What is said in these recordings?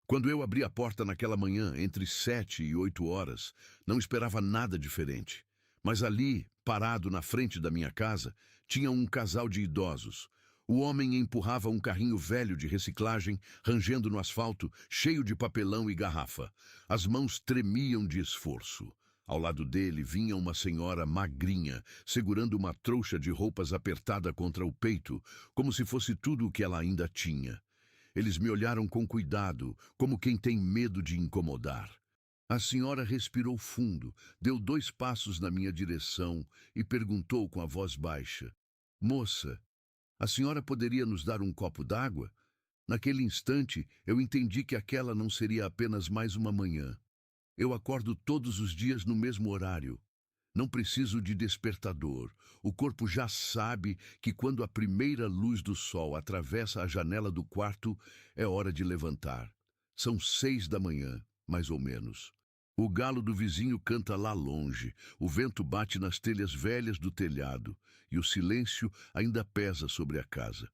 Quando eu abri a porta naquela manhã, entre 7 e 8 horas, não esperava nada diferente. Mas ali, parado na frente da minha casa, tinha um casal de idosos. O homem empurrava um carrinho velho de reciclagem, rangendo no asfalto, cheio de papelão e garrafa. As mãos tremiam de esforço. Ao lado dele vinha uma senhora magrinha, segurando uma trouxa de roupas apertada contra o peito, como se fosse tudo o que ela ainda tinha. Eles me olharam com cuidado, como quem tem medo de incomodar. A senhora respirou fundo, deu 2 passos na minha direção e perguntou com a voz baixa: "Moça, a senhora poderia nos dar um copo d'água?" Naquele instante, eu entendi que aquela não seria apenas mais uma manhã. Eu acordo todos os dias no mesmo horário. Não preciso de despertador. O corpo já sabe que quando a primeira luz do sol atravessa a janela do quarto, é hora de levantar. São 6 da manhã, mais ou menos. O galo do vizinho canta lá longe, o vento bate nas telhas velhas do telhado e o silêncio ainda pesa sobre a casa.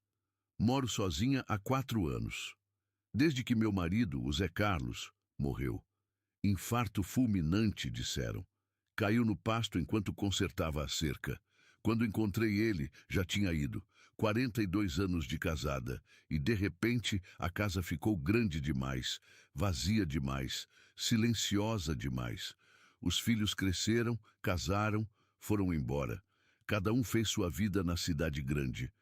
Moro sozinha há 4 anos. Desde que meu marido, o Zé Carlos, morreu. Infarto fulminante, disseram. Caiu no pasto enquanto consertava a cerca. Quando encontrei ele, já tinha ido. 42 anos de casada. E, de repente, a casa ficou grande demais, vazia demais, silenciosa demais. Os filhos cresceram, casaram, foram embora. Cada um fez sua vida na cidade grande.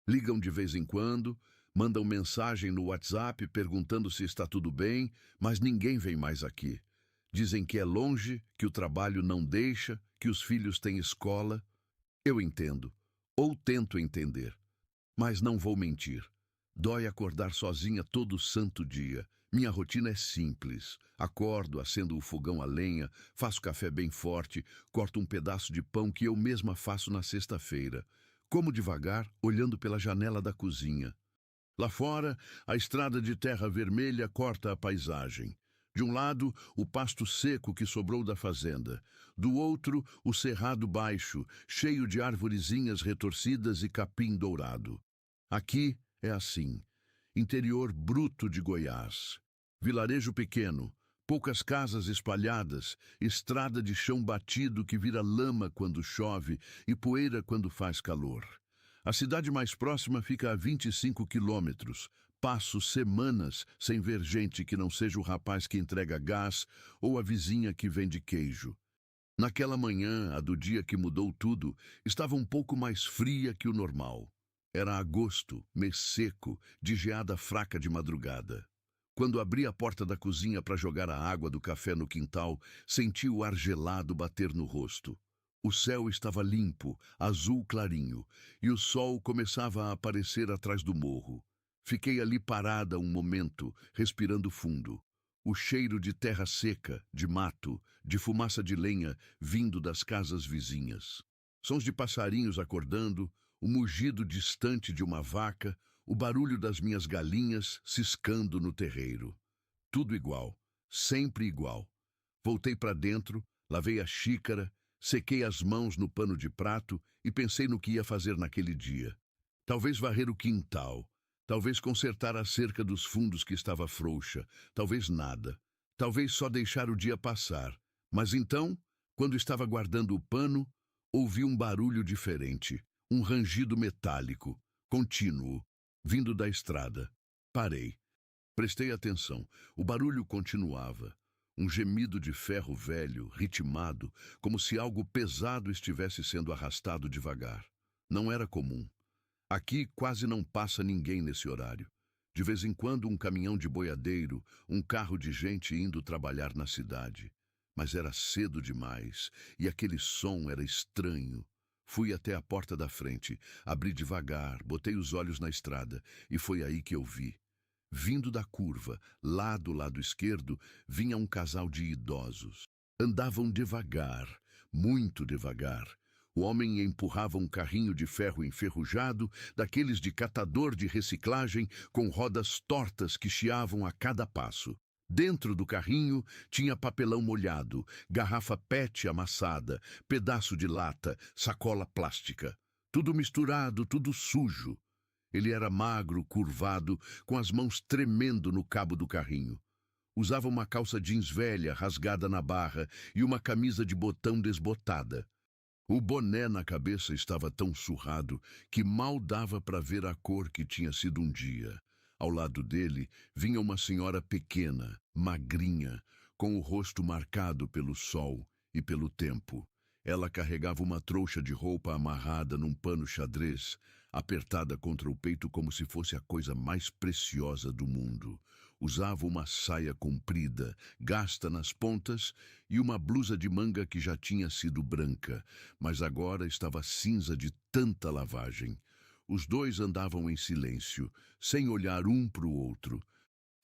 Ligam de vez em quando, mandam mensagem no WhatsApp perguntando se está tudo bem, mas ninguém vem mais aqui. Dizem que é longe, que o trabalho não deixa, que os filhos têm escola. Eu entendo, ou tento entender, mas não vou mentir. Dói acordar sozinha todo santo dia. Minha rotina é simples. Acordo, acendo o fogão a lenha, faço café bem forte, corto um pedaço de pão que eu mesma faço na sexta-feira. Como devagar, olhando pela janela da cozinha. Lá fora, a estrada de terra vermelha corta a paisagem. De um lado, o pasto seco que sobrou da fazenda. Do outro, o cerrado baixo, cheio de arvorezinhas retorcidas e capim dourado. Aqui é assim. Interior bruto de Goiás. Vilarejo pequeno, poucas casas espalhadas, estrada de chão batido que vira lama quando chove e poeira quando faz calor. A cidade mais próxima fica a 25 quilômetros. Passo semanas sem ver gente que não seja o rapaz que entrega gás ou a vizinha que vende queijo. Naquela manhã, a do dia que mudou tudo, estava um pouco mais fria que o normal. Era agosto, mês seco, de geada fraca de madrugada. Quando abri a porta da cozinha para jogar a água do café no quintal, senti o ar gelado bater no rosto. O céu estava limpo, azul clarinho, e o sol começava a aparecer atrás do morro. Fiquei ali parada um momento, respirando fundo. O cheiro de terra seca, de mato, de fumaça de lenha vindo das casas vizinhas. Sons de passarinhos acordando, o mugido distante de uma vaca, o barulho das minhas galinhas ciscando no terreiro. Tudo igual, sempre igual. Voltei para dentro, lavei a xícara, sequei as mãos no pano de prato e pensei no que ia fazer naquele dia. Talvez varrer o quintal, talvez consertar a cerca dos fundos que estava frouxa, talvez nada, talvez só deixar o dia passar. Mas então, quando estava guardando o pano, ouvi um barulho diferente, um rangido metálico, contínuo, vindo da estrada. Parei. Prestei atenção. O barulho continuava. Um gemido de ferro velho, ritmado, como se algo pesado estivesse sendo arrastado devagar. Não era comum. Aqui quase não passa ninguém nesse horário. De vez em quando um caminhão de boiadeiro, um carro de gente indo trabalhar na cidade. Mas era cedo demais, e aquele som era estranho. Fui até a porta da frente, abri devagar, botei os olhos na estrada, e foi aí que eu vi. Vindo da curva, lá do lado esquerdo, vinha um casal de idosos. Andavam devagar, muito devagar. O homem empurrava um carrinho de ferro enferrujado, daqueles de catador de reciclagem, com rodas tortas que chiavam a cada passo. Dentro do carrinho tinha papelão molhado, garrafa PET amassada, pedaço de lata, sacola plástica. Tudo misturado, tudo sujo. Ele era magro, curvado, com as mãos tremendo no cabo do carrinho. Usava uma calça jeans velha, rasgada na barra, e uma camisa de botão desbotada. O boné na cabeça estava tão surrado que mal dava para ver a cor que tinha sido um dia. Ao lado dele vinha uma senhora pequena, magrinha, com o rosto marcado pelo sol e pelo tempo. Ela carregava uma trouxa de roupa amarrada num pano xadrez, apertada contra o peito como se fosse a coisa mais preciosa do mundo. Usava uma saia comprida, gasta nas pontas, e uma blusa de manga que já tinha sido branca, mas agora estava cinza de tanta lavagem. Os dois andavam em silêncio, sem olhar um para o outro,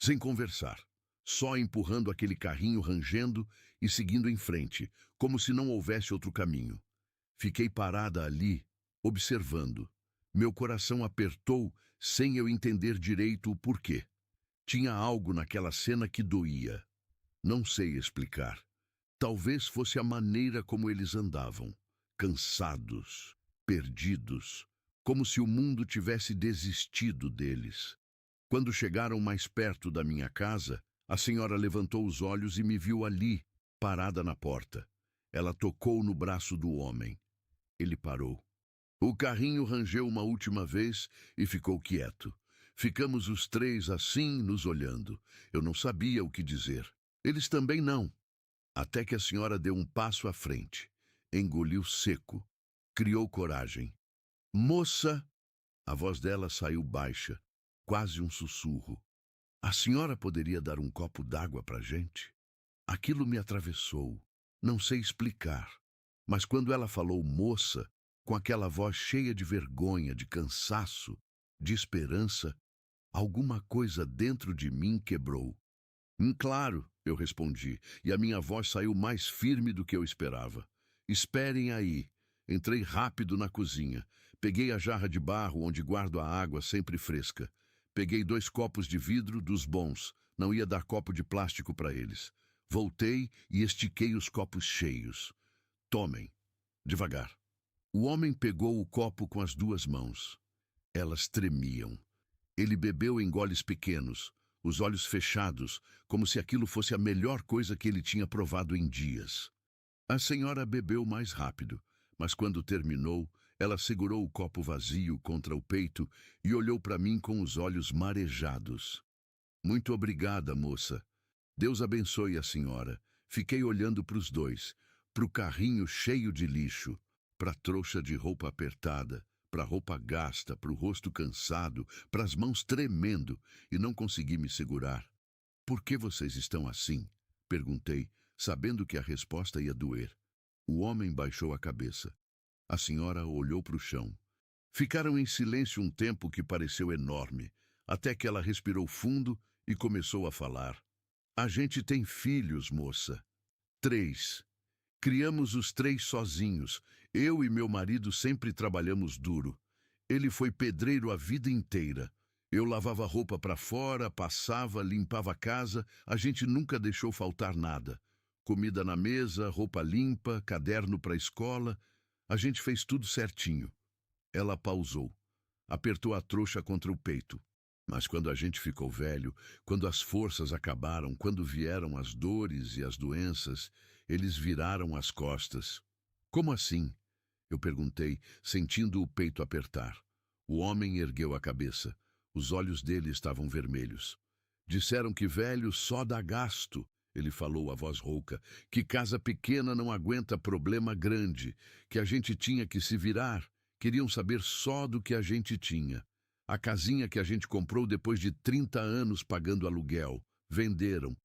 sem conversar, só empurrando aquele carrinho rangendo e seguindo em frente, como se não houvesse outro caminho. Fiquei parada ali, observando. Meu coração apertou sem eu entender direito o porquê. Tinha algo naquela cena que doía. Não sei explicar. Talvez fosse a maneira como eles andavam, cansados, perdidos, como se o mundo tivesse desistido deles. Quando chegaram mais perto da minha casa, a senhora levantou os olhos e me viu ali, parada na porta. Ela tocou no braço do homem. Ele parou. O carrinho rangeu uma última vez e ficou quieto. Ficamos os três assim, nos olhando. Eu não sabia o que dizer. Eles também não. Até que a senhora deu um passo à frente. Engoliu seco. Criou coragem. Moça! A voz dela saiu baixa, quase um sussurro. A senhora poderia dar um copo d'água para a gente? Aquilo me atravessou. Não sei explicar. Mas quando ela falou moça, com aquela voz cheia de vergonha, de cansaço, de esperança, alguma coisa dentro de mim quebrou. Claro, eu respondi, e a minha voz saiu mais firme do que eu esperava. Esperem aí. Entrei rápido na cozinha. Peguei a jarra de barro onde guardo a água sempre fresca. Peguei 2 copos de vidro dos bons. Não ia dar copo de plástico para eles. Voltei e estiquei os copos cheios. Tomem. Devagar. O homem pegou o copo com as 2 mãos. Elas tremiam. Ele bebeu em goles pequenos, os olhos fechados, como se aquilo fosse a melhor coisa que ele tinha provado em dias. A senhora bebeu mais rápido, mas quando terminou, ela segurou o copo vazio contra o peito e olhou para mim com os olhos marejados. Muito obrigada, moça. Deus abençoe a senhora. Fiquei olhando para os dois, para o carrinho cheio de lixo, para a trouxa de roupa apertada, para a roupa gasta, para o rosto cansado, para as mãos tremendo, e não consegui me segurar. Por que vocês estão assim? Perguntei, sabendo que a resposta ia doer. O homem baixou a cabeça. A senhora olhou para o chão. Ficaram em silêncio um tempo que pareceu enorme, até que ela respirou fundo e começou a falar. A gente tem filhos, moça. 3. Criamos os 3 sozinhos. Eu e meu marido sempre trabalhamos duro. Ele foi pedreiro a vida inteira. Eu lavava roupa para fora, passava, limpava a casa. A gente nunca deixou faltar nada. Comida na mesa, roupa limpa, caderno para a escola. A gente fez tudo certinho. Ela pausou. Apertou a trouxa contra o peito. Mas quando a gente ficou velho, quando as forças acabaram, quando vieram as dores e as doenças, eles viraram as costas. Como assim? Eu perguntei, sentindo o peito apertar. O homem ergueu a cabeça. Os olhos dele estavam vermelhos. Disseram que velho só dá gasto, ele falou a voz rouca, que casa pequena não aguenta problema grande, que a gente tinha que se virar. Queriam saber só do que a gente tinha. A casinha que a gente comprou depois de 30 anos pagando aluguel. Venderam.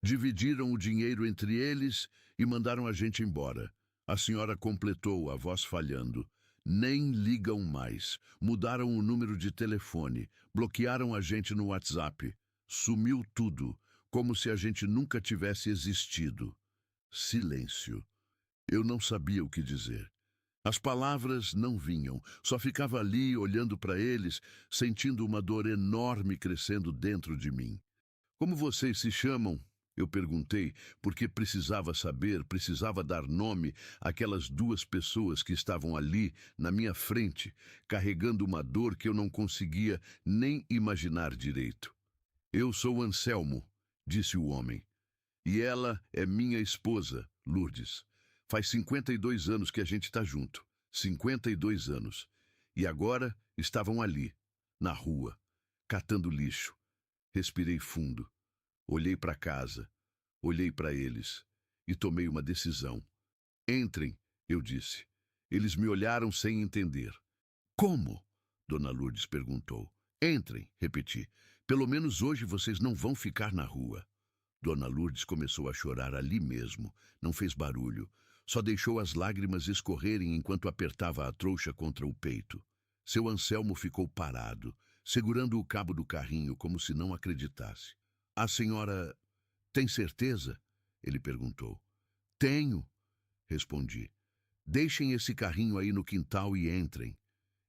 Dividiram o dinheiro entre eles e mandaram a gente embora. A senhora completou, a voz falhando. Nem ligam mais. Mudaram o número de telefone. Bloquearam a gente no WhatsApp. Sumiu tudo, como se a gente nunca tivesse existido. Silêncio. Eu não sabia o que dizer. As palavras não vinham. Só ficava ali, olhando para eles, sentindo uma dor enorme crescendo dentro de mim. Como vocês se chamam? Eu perguntei, porque precisava saber, precisava dar nome àquelas 2 pessoas que estavam ali, na minha frente, carregando uma dor que eu não conseguia nem imaginar direito. Eu sou Anselmo, disse o homem. E ela é minha esposa, Lourdes. Faz 52 anos que a gente está junto. 52 anos. E agora estavam ali, na rua, catando lixo. Respirei fundo. Olhei para casa. Olhei para eles. E tomei uma decisão. Entrem, eu disse. Eles me olharam sem entender. Como? Dona Lourdes perguntou. Entrem, repeti. Pelo menos hoje vocês não vão ficar na rua. Dona Lourdes começou a chorar ali mesmo. Não fez barulho. Só deixou as lágrimas escorrerem enquanto apertava a trouxa contra o peito. Seu Anselmo ficou parado, segurando o cabo do carrinho como se não acreditasse. A senhora tem certeza? Ele perguntou. Tenho, respondi. Deixem esse carrinho aí no quintal e entrem.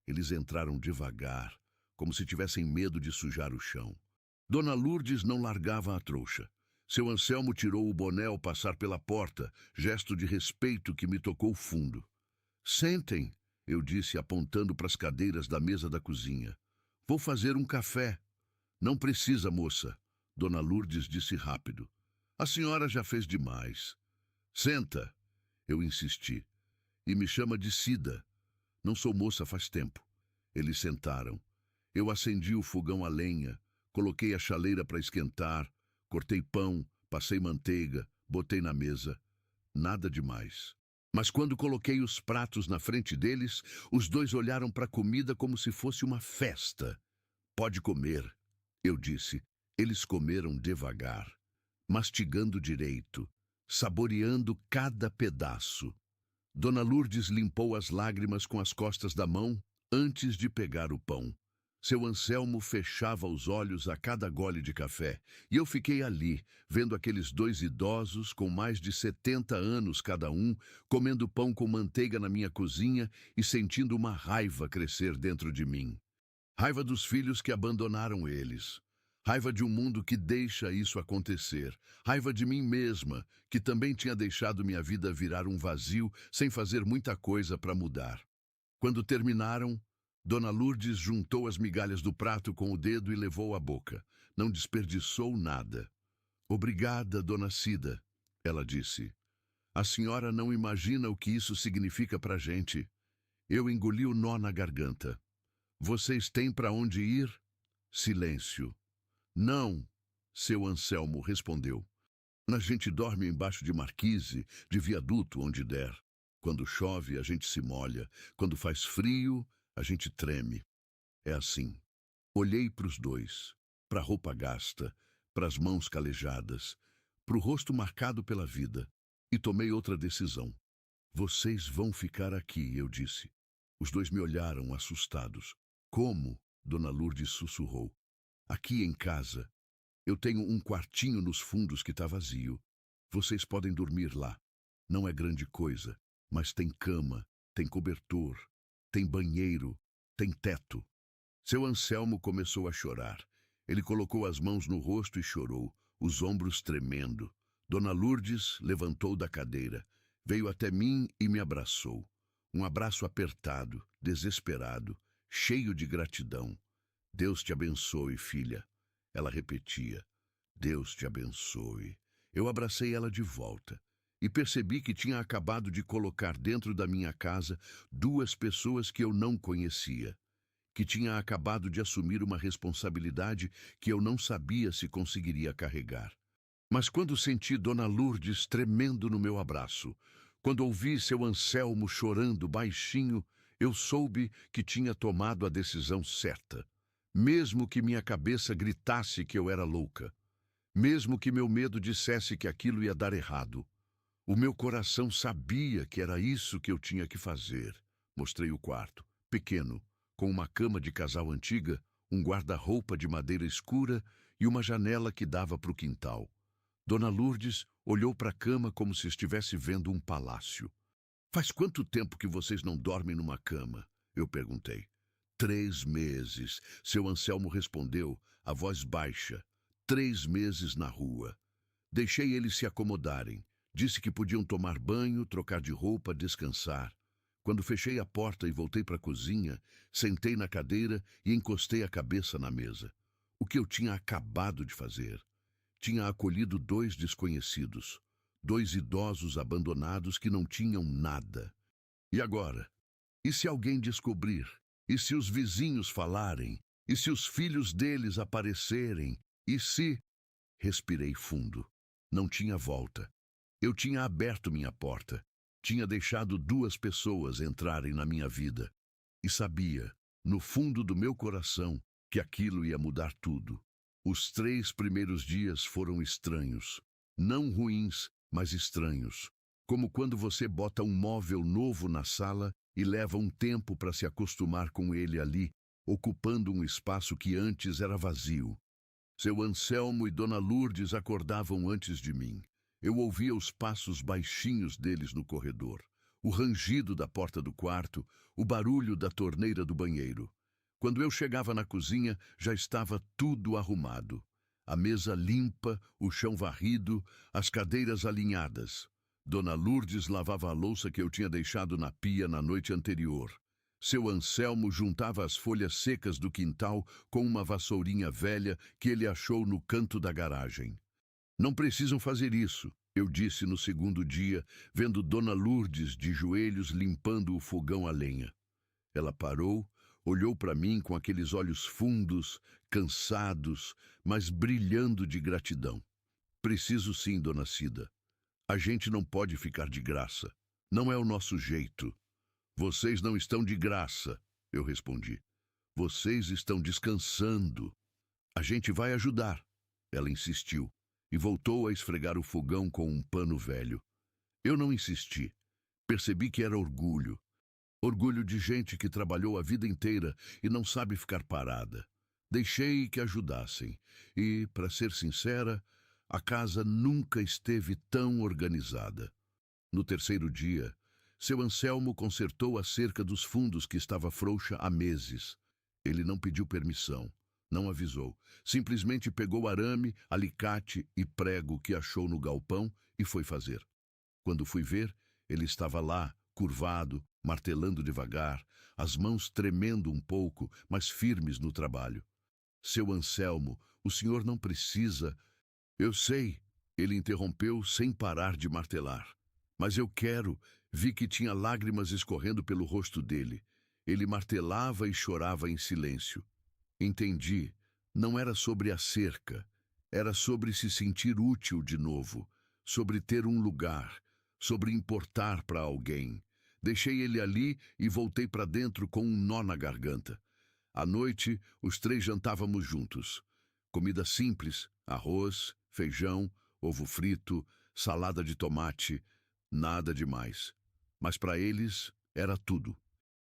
Eles entraram devagar, como se tivessem medo de sujar o chão. Dona Lourdes não largava a trouxa. Seu Anselmo tirou o boné ao passar pela porta, gesto de respeito que me tocou fundo. Sentem, eu disse apontando para as cadeiras da mesa da cozinha. Vou fazer um café. Não precisa, moça, Dona Lourdes disse rápido. A senhora já fez demais. Senta, eu insisti. E me chama de Cida. Não sou moça faz tempo. Eles sentaram. Eu acendi o fogão a lenha, coloquei a chaleira para esquentar, cortei pão, passei manteiga, botei na mesa. Nada demais. Mas quando coloquei os pratos na frente deles, os dois olharam para a comida como se fosse uma festa. Pode comer, eu disse. Eles comeram devagar, mastigando direito, saboreando cada pedaço. Dona Lourdes limpou as lágrimas com as costas da mão antes de pegar o pão. Seu Anselmo fechava os olhos a cada gole de café, e eu fiquei ali, vendo aqueles dois idosos com mais de 70 anos cada um, comendo pão com manteiga na minha cozinha e sentindo uma raiva crescer dentro de mim. Raiva dos filhos que abandonaram eles. Raiva de um mundo que deixa isso acontecer. Raiva de mim mesma, que também tinha deixado minha vida virar um vazio sem fazer muita coisa para mudar. Quando terminaram, Dona Lourdes juntou as migalhas do prato com o dedo e levou à boca. Não desperdiçou nada. Obrigada, Dona Cida, ela disse. A senhora não imagina o que isso significa para a gente. Eu engoli o nó na garganta. Vocês têm para onde ir? Silêncio. Não, seu Anselmo respondeu. A gente dorme embaixo de marquise, de viaduto, onde der. Quando chove, a gente se molha. Quando faz frio, a gente treme. É assim. Olhei para os dois, para a roupa gasta, para as mãos calejadas, para o rosto marcado pela vida, e tomei outra decisão. Vocês vão ficar aqui, eu disse. Os dois me olharam, assustados. Como? Dona Lourdes sussurrou. Aqui em casa. Eu tenho um quartinho nos fundos que está vazio. Vocês podem dormir lá. Não é grande coisa, mas tem cama, tem cobertor, tem banheiro, tem teto. Seu Anselmo começou a chorar. Ele colocou as mãos no rosto e chorou, os ombros tremendo. Dona Lourdes levantou da cadeira, veio até mim e me abraçou. Um abraço apertado, desesperado, cheio de gratidão. Deus te abençoe, filha. Ela repetia. Deus te abençoe. Eu abracei ela de volta e percebi que tinha acabado de colocar dentro da minha casa duas pessoas que eu não conhecia, que tinha acabado de assumir uma responsabilidade que eu não sabia se conseguiria carregar. Mas quando senti Dona Lourdes tremendo no meu abraço, quando ouvi seu Anselmo chorando baixinho, eu soube que tinha tomado a decisão certa. Mesmo que minha cabeça gritasse que eu era louca, mesmo que meu medo dissesse que aquilo ia dar errado, o meu coração sabia que era isso que eu tinha que fazer. Mostrei o quarto, pequeno, com uma cama de casal antiga, um guarda-roupa de madeira escura e uma janela que dava para o quintal. Dona Lourdes olhou para a cama como se estivesse vendo um palácio. Faz quanto tempo que vocês não dormem numa cama? Eu perguntei. 3 meses, seu Anselmo respondeu, a voz baixa. 3 meses na rua. Deixei eles se acomodarem. Disse que podiam tomar banho, trocar de roupa, descansar. Quando fechei a porta e voltei para a cozinha, sentei na cadeira e encostei a cabeça na mesa. O que eu tinha acabado de fazer? tinha acolhido dois desconhecidos, dois idosos abandonados que não tinham nada. E agora? E se alguém descobrir? E se os vizinhos falarem? E se os filhos deles aparecerem? E se... Respirei fundo. Não tinha volta. Eu tinha aberto minha porta. Tinha deixado duas pessoas entrarem na minha vida. E sabia, no fundo do meu coração, que aquilo ia mudar tudo. Os 3 primeiros dias foram estranhos. Não ruins, mas estranhos. Como quando você bota um móvel novo na sala e leva um tempo para se acostumar com ele ali, ocupando um espaço que antes era vazio. Seu Anselmo e Dona Lourdes acordavam antes de mim. Eu ouvia os passos baixinhos deles no corredor, o rangido da porta do quarto, o barulho da torneira do banheiro. Quando eu chegava na cozinha, já estava tudo arrumado. A mesa limpa, o chão varrido, as cadeiras alinhadas. Dona Lourdes lavava a louça que eu tinha deixado na pia na noite anterior. Seu Anselmo juntava as folhas secas do quintal com uma vassourinha velha que ele achou no canto da garagem. Não precisam fazer isso, eu disse no segundo dia, vendo Dona Lourdes de joelhos limpando o fogão a lenha. Ela parou, olhou para mim com aqueles olhos fundos, cansados, mas brilhando de gratidão. Preciso sim, Dona Cida. A gente não pode ficar de graça. Não é o nosso jeito. Vocês não estão de graça, eu respondi. Vocês estão descansando. A gente vai ajudar, ela insistiu, e voltou a esfregar o fogão com um pano velho. Eu não insisti. Percebi que era orgulho. Orgulho de gente que trabalhou a vida inteira e não sabe ficar parada. Deixei que ajudassem e, para ser sincera, a casa nunca esteve tão organizada. No terceiro dia, seu Anselmo consertou a cerca dos fundos que estava frouxa há meses. Ele não pediu permissão, não avisou. Simplesmente pegou arame, alicate e prego que achou no galpão e foi fazer. Quando fui ver, ele estava lá, curvado, martelando devagar, as mãos tremendo um pouco, mas firmes no trabalho. Seu Anselmo, o senhor não precisa... Eu sei, ele interrompeu sem parar de martelar. Mas eu quero. Vi que tinha lágrimas escorrendo pelo rosto dele. Ele martelava e chorava em silêncio. Entendi. Não era sobre a cerca. Era sobre se sentir útil de novo. Sobre ter um lugar. Sobre importar para alguém. Deixei ele ali e voltei para dentro com um nó na garganta. À noite, os 3 jantávamos juntos. Comida simples, arroz, feijão, ovo frito, salada de tomate, nada demais. Mas para eles era tudo.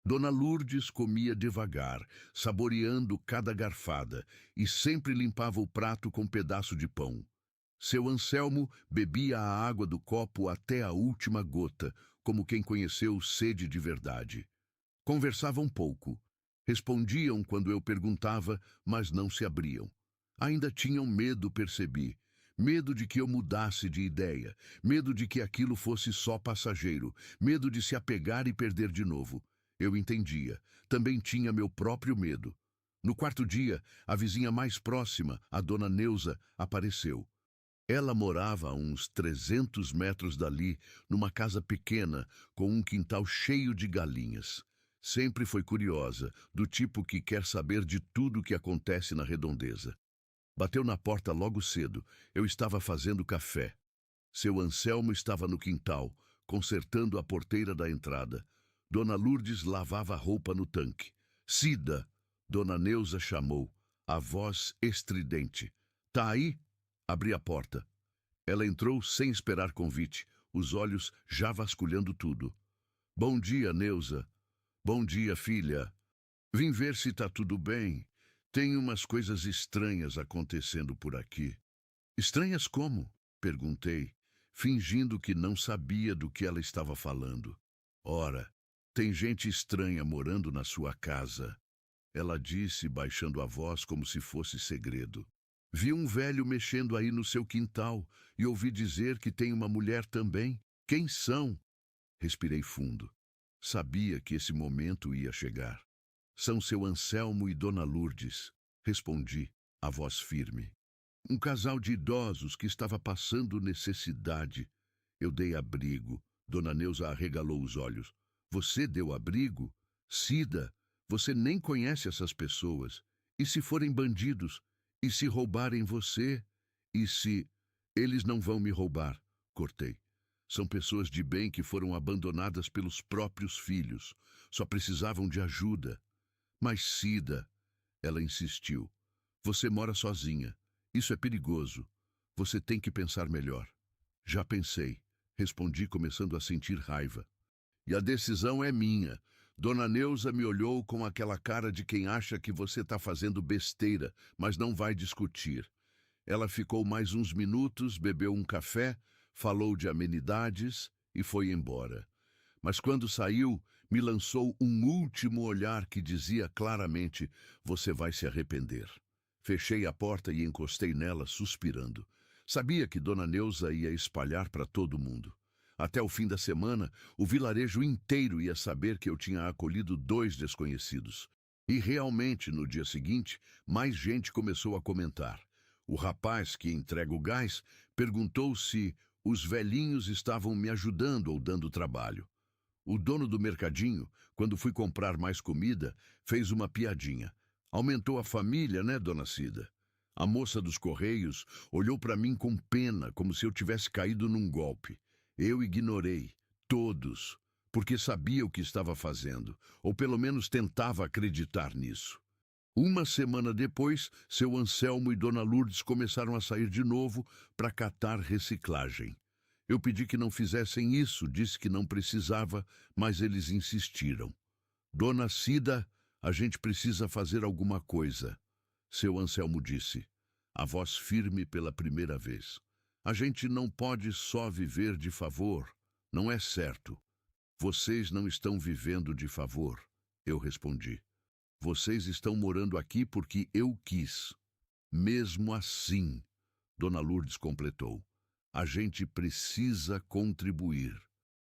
Dona Lourdes comia devagar, saboreando cada garfada, e sempre limpava o prato com um pedaço de pão. Seu Anselmo bebia a água do copo até a última gota, como quem conheceu sede de verdade. Conversavam pouco. Respondiam quando eu perguntava, mas não se abriam. Ainda tinham medo, percebi. Medo de que eu mudasse de ideia, medo de que aquilo fosse só passageiro, medo de se apegar e perder de novo. Eu entendia. Também tinha meu próprio medo. No quarto dia, a vizinha mais próxima, a dona Neuza, apareceu. Ela morava a uns 300 metros dali, numa casa pequena, com um quintal cheio de galinhas. Sempre foi curiosa, do tipo que quer saber de tudo o que acontece na redondeza. Bateu na porta logo cedo. Eu estava fazendo café. Seu Anselmo estava no quintal, consertando a porteira da entrada. Dona Lourdes lavava a roupa no tanque. Cida! Dona Neuza chamou, a voz estridente. Tá aí? Abri a porta. Ela entrou sem esperar convite, os olhos já vasculhando tudo. Bom dia, Neuza. Bom dia, filha. Vim ver se tá tudo bem. Tem umas coisas estranhas acontecendo por aqui. Estranhas como? Perguntei, fingindo que não sabia do que ela estava falando. Ora, tem gente estranha morando na sua casa. Ela disse, baixando a voz como se fosse segredo. Vi um velho mexendo aí no seu quintal e ouvi dizer que tem uma mulher também. Quem são? Respirei fundo. Sabia que esse momento ia chegar. São seu Anselmo e Dona Lourdes, respondi, a voz firme. Um casal de idosos que estava passando necessidade. Eu dei abrigo. Dona Neuza arregalou os olhos. Você deu abrigo? Cida, você nem conhece essas pessoas. E se forem bandidos? E se roubarem você? E se... Eles não vão me roubar, cortei. São pessoas de bem que foram abandonadas pelos próprios filhos. Só precisavam de ajuda. Mas Cida, ela insistiu. Você mora sozinha. Isso é perigoso. Você tem que pensar melhor. Já pensei, respondi começando a sentir raiva. E a decisão é minha. Dona Neuza me olhou com aquela cara de quem acha que você está fazendo besteira, mas não vai discutir. Ela ficou mais uns minutos, bebeu um café, falou de amenidades e foi embora. Mas quando saiu, me lançou um último olhar que dizia claramente: você vai se arrepender. Fechei a porta e encostei nela, suspirando. Sabia que Dona Neuza ia espalhar para todo mundo. Até o fim da semana, o vilarejo inteiro ia saber que eu tinha acolhido 2 desconhecidos. E realmente, no dia seguinte, mais gente começou a comentar. O rapaz que entrega o gás perguntou se os velhinhos estavam me ajudando ou dando trabalho. O dono do mercadinho, quando fui comprar mais comida, fez uma piadinha. Aumentou a família, né, dona Cida? A moça dos Correios olhou para mim com pena, como se eu tivesse caído num golpe. Eu ignorei, todos, porque sabia o que estava fazendo, ou pelo menos tentava acreditar nisso. Uma semana depois, seu Anselmo e Dona Lourdes começaram a sair de novo para catar reciclagem. Eu pedi que não fizessem isso, disse que não precisava, mas eles insistiram. Dona Cida, a gente precisa fazer alguma coisa. Seu Anselmo disse, a voz firme pela primeira vez. A gente não pode só viver de favor, não é certo. Vocês não estão vivendo de favor, eu respondi. Vocês estão morando aqui porque eu quis. Mesmo assim, Dona Lourdes completou, a gente precisa contribuir.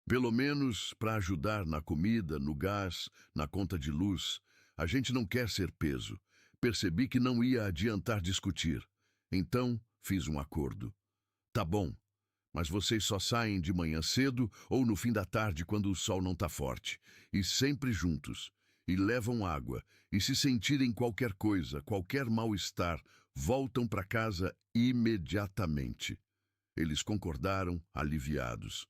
Pelo menos para ajudar na comida, no gás, na conta de luz. A gente não quer ser peso. Percebi que não ia adiantar discutir. Então, fiz um acordo. Tá bom, mas vocês só saem de manhã cedo ou no fim da tarde quando o sol não tá forte. E sempre juntos. E levam água. E se sentirem qualquer coisa, qualquer mal-estar, voltam para casa imediatamente. Eles concordaram, aliviados.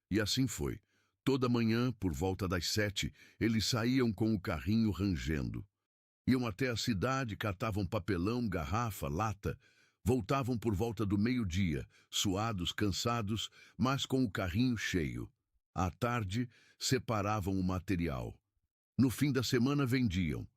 E assim foi. Toda manhã, por volta das 7, eles saíam com o carrinho rangendo. Iam até a cidade, catavam papelão, garrafa, lata. Voltavam por volta do meio-dia, suados, cansados, mas com o carrinho cheio. À tarde, separavam o material. No fim da semana, vendiam.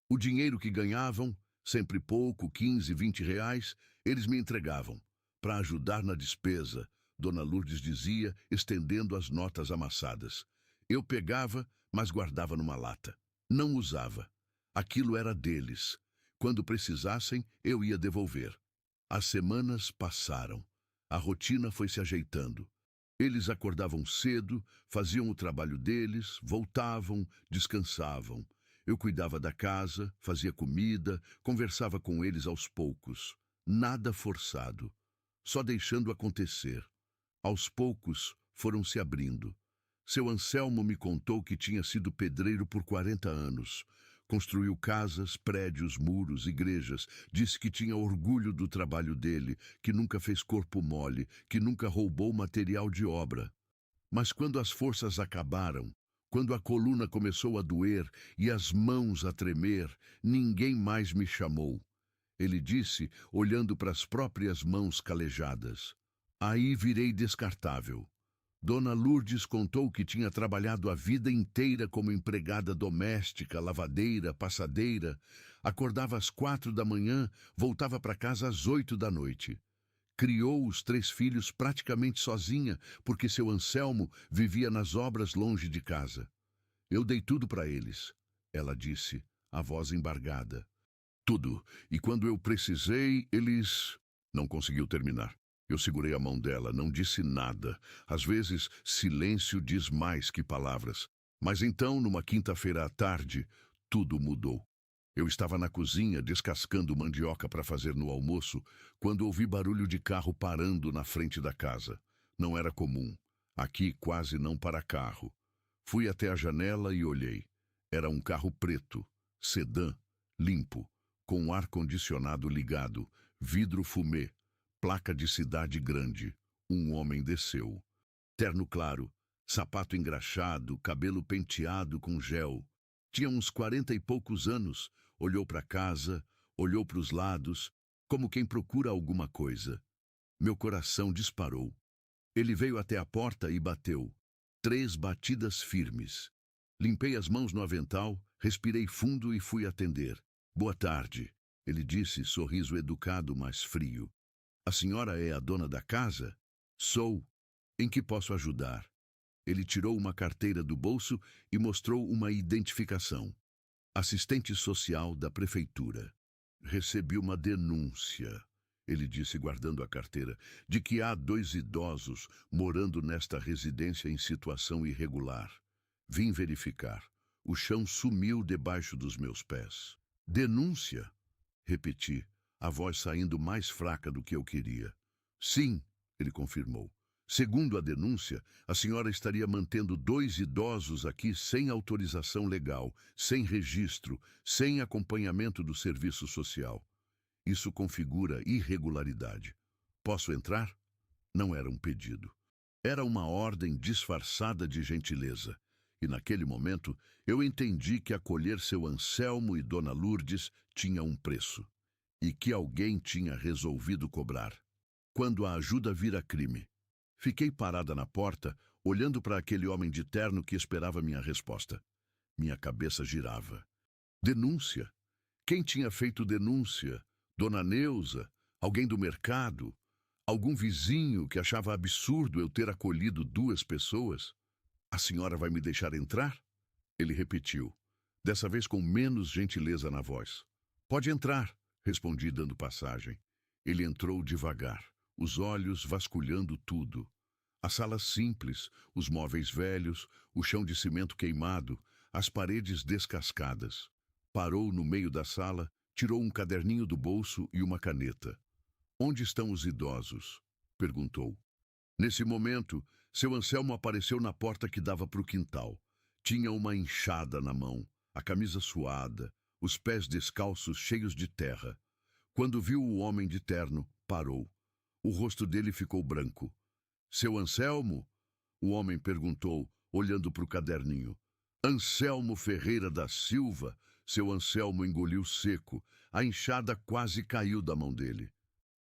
O dinheiro que ganhavam, sempre pouco, 15, 20 reais, eles me entregavam. Para ajudar na despesa, Dona Lourdes dizia, estendendo as notas amassadas. Eu pegava, mas guardava numa lata. Não usava. Aquilo era deles. Quando precisassem, eu ia devolver. As semanas passaram. A rotina foi se ajeitando. Eles acordavam cedo, faziam o trabalho deles, voltavam, descansavam. Eu cuidava da casa, fazia comida, conversava com eles aos poucos. Nada forçado. Só deixando acontecer. Aos poucos, foram se abrindo. Seu Anselmo me contou que tinha sido pedreiro por 40 anos. Construiu casas, prédios, muros, igrejas. Disse que tinha orgulho do trabalho dele, que nunca fez corpo mole, que nunca roubou material de obra. Mas quando as forças acabaram, quando a coluna começou a doer e as mãos a tremer, ninguém mais me chamou. Ele disse, olhando para as próprias mãos calejadas. Aí virei descartável. Dona Lourdes contou que tinha trabalhado a vida inteira como empregada doméstica, lavadeira, passadeira. Acordava às 4 da manhã, voltava para casa às 8 da noite. Criou os 3 filhos praticamente sozinha, porque seu Anselmo vivia nas obras longe de casa. Eu dei tudo para eles, ela disse, a voz embargada. Tudo. E quando eu precisei, eles... Não conseguiu terminar. Eu segurei a mão dela, não disse nada. Às vezes, silêncio diz mais que palavras. Mas então, numa quinta-feira à tarde, tudo mudou. Eu estava na cozinha descascando mandioca para fazer no almoço quando ouvi barulho de carro parando na frente da casa. Não era comum. Aqui quase não para carro. Fui até a janela e olhei. Era um carro preto, sedã, limpo, com ar-condicionado ligado, vidro fumê, placa de cidade grande. Um homem desceu. Terno claro, sapato engraxado, cabelo penteado com gel. Tinha uns 40 e poucos anos. Olhou para casa, olhou para os lados, como quem procura alguma coisa. Meu coração disparou. Ele veio até a porta e bateu. 3 batidas firmes. Limpei as mãos no avental, respirei fundo e fui atender. Boa tarde, ele disse, sorriso educado, mas frio. A senhora é a dona da casa? Sou. Em que posso ajudar? Ele tirou uma carteira do bolso e mostrou uma identificação. Assistente social da prefeitura. Recebi uma denúncia, ele disse guardando a carteira, de que há 2 idosos morando nesta residência em situação irregular. Vim verificar. O chão sumiu debaixo dos meus pés. Denúncia? Repeti, a voz saindo mais fraca do que eu queria. Sim, ele confirmou. Segundo a denúncia, a senhora estaria mantendo 2 idosos aqui sem autorização legal, sem registro, sem acompanhamento do serviço social. Isso configura irregularidade. Posso entrar? Não era um pedido. Era uma ordem disfarçada de gentileza. E naquele momento, eu entendi que acolher seu Anselmo e Dona Lourdes tinha um preço. E que alguém tinha resolvido cobrar. Quando a ajuda vira crime. Fiquei parada na porta, olhando para aquele homem de terno que esperava minha resposta. Minha cabeça girava. Denúncia? Quem tinha feito denúncia? Dona Neuza? Alguém do mercado? Algum vizinho que achava absurdo eu ter acolhido 2 pessoas? A senhora vai me deixar entrar? Ele repetiu, dessa vez com menos gentileza na voz. Pode entrar, respondi dando passagem. Ele entrou devagar, os olhos vasculhando tudo. A sala simples, os móveis velhos, o chão de cimento queimado, as paredes descascadas. Parou no meio da sala, tirou um caderninho do bolso e uma caneta. Onde estão os idosos? Perguntou. Nesse momento, seu Anselmo apareceu na porta que dava para o quintal. Tinha uma enxada na mão, a camisa suada, os pés descalços cheios de terra. Quando viu o homem de terno, parou. O rosto dele ficou branco. Seu Anselmo? O homem perguntou, olhando para o caderninho. Anselmo Ferreira da Silva? Seu Anselmo engoliu seco. A enxada quase caiu da mão dele.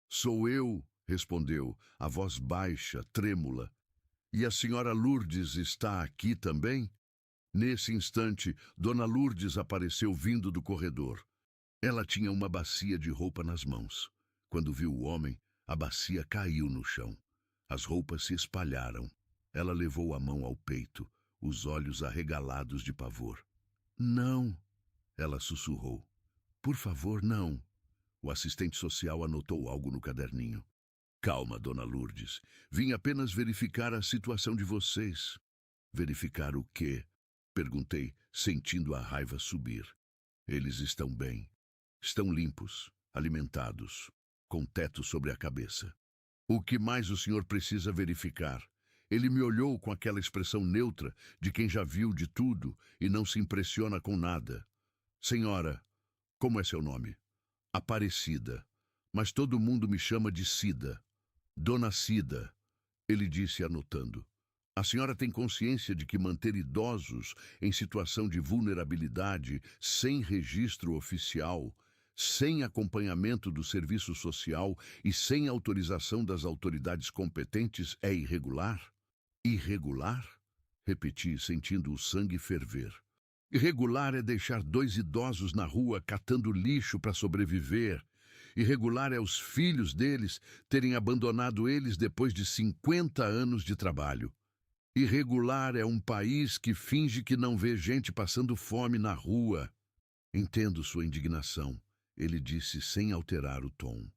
Sou eu, respondeu, a voz baixa, trêmula. E a senhora Lourdes está aqui também? Nesse instante, Dona Lourdes apareceu vindo do corredor. Ela tinha uma bacia de roupa nas mãos. Quando viu o homem, a bacia caiu no chão. As roupas se espalharam. Ela levou a mão ao peito, os olhos arregalados de pavor. Não, ela sussurrou. Por favor, não. O assistente social anotou algo no caderninho. Calma, Dona Lourdes. Vim apenas verificar a situação de vocês. Verificar o quê? Perguntei, sentindo a raiva subir. Eles estão bem. Estão limpos, alimentados, com teto sobre a cabeça. O que mais o senhor precisa verificar? Ele me olhou com aquela expressão neutra de quem já viu de tudo e não se impressiona com nada. Senhora, como é seu nome? Aparecida. Mas todo mundo me chama de Cida. Dona Cida, ele disse anotando. A senhora tem consciência de que manter idosos em situação de vulnerabilidade, sem registro oficial, sem acompanhamento do serviço social e sem autorização das autoridades competentes é irregular? Irregular? Repeti, sentindo o sangue ferver. Irregular é deixar 2 idosos na rua catando lixo para sobreviver. Irregular é os filhos deles terem abandonado eles depois de 50 anos de trabalho. Irregular é um país que finge que não vê gente passando fome na rua. Entendo sua indignação, ele disse sem alterar o tom.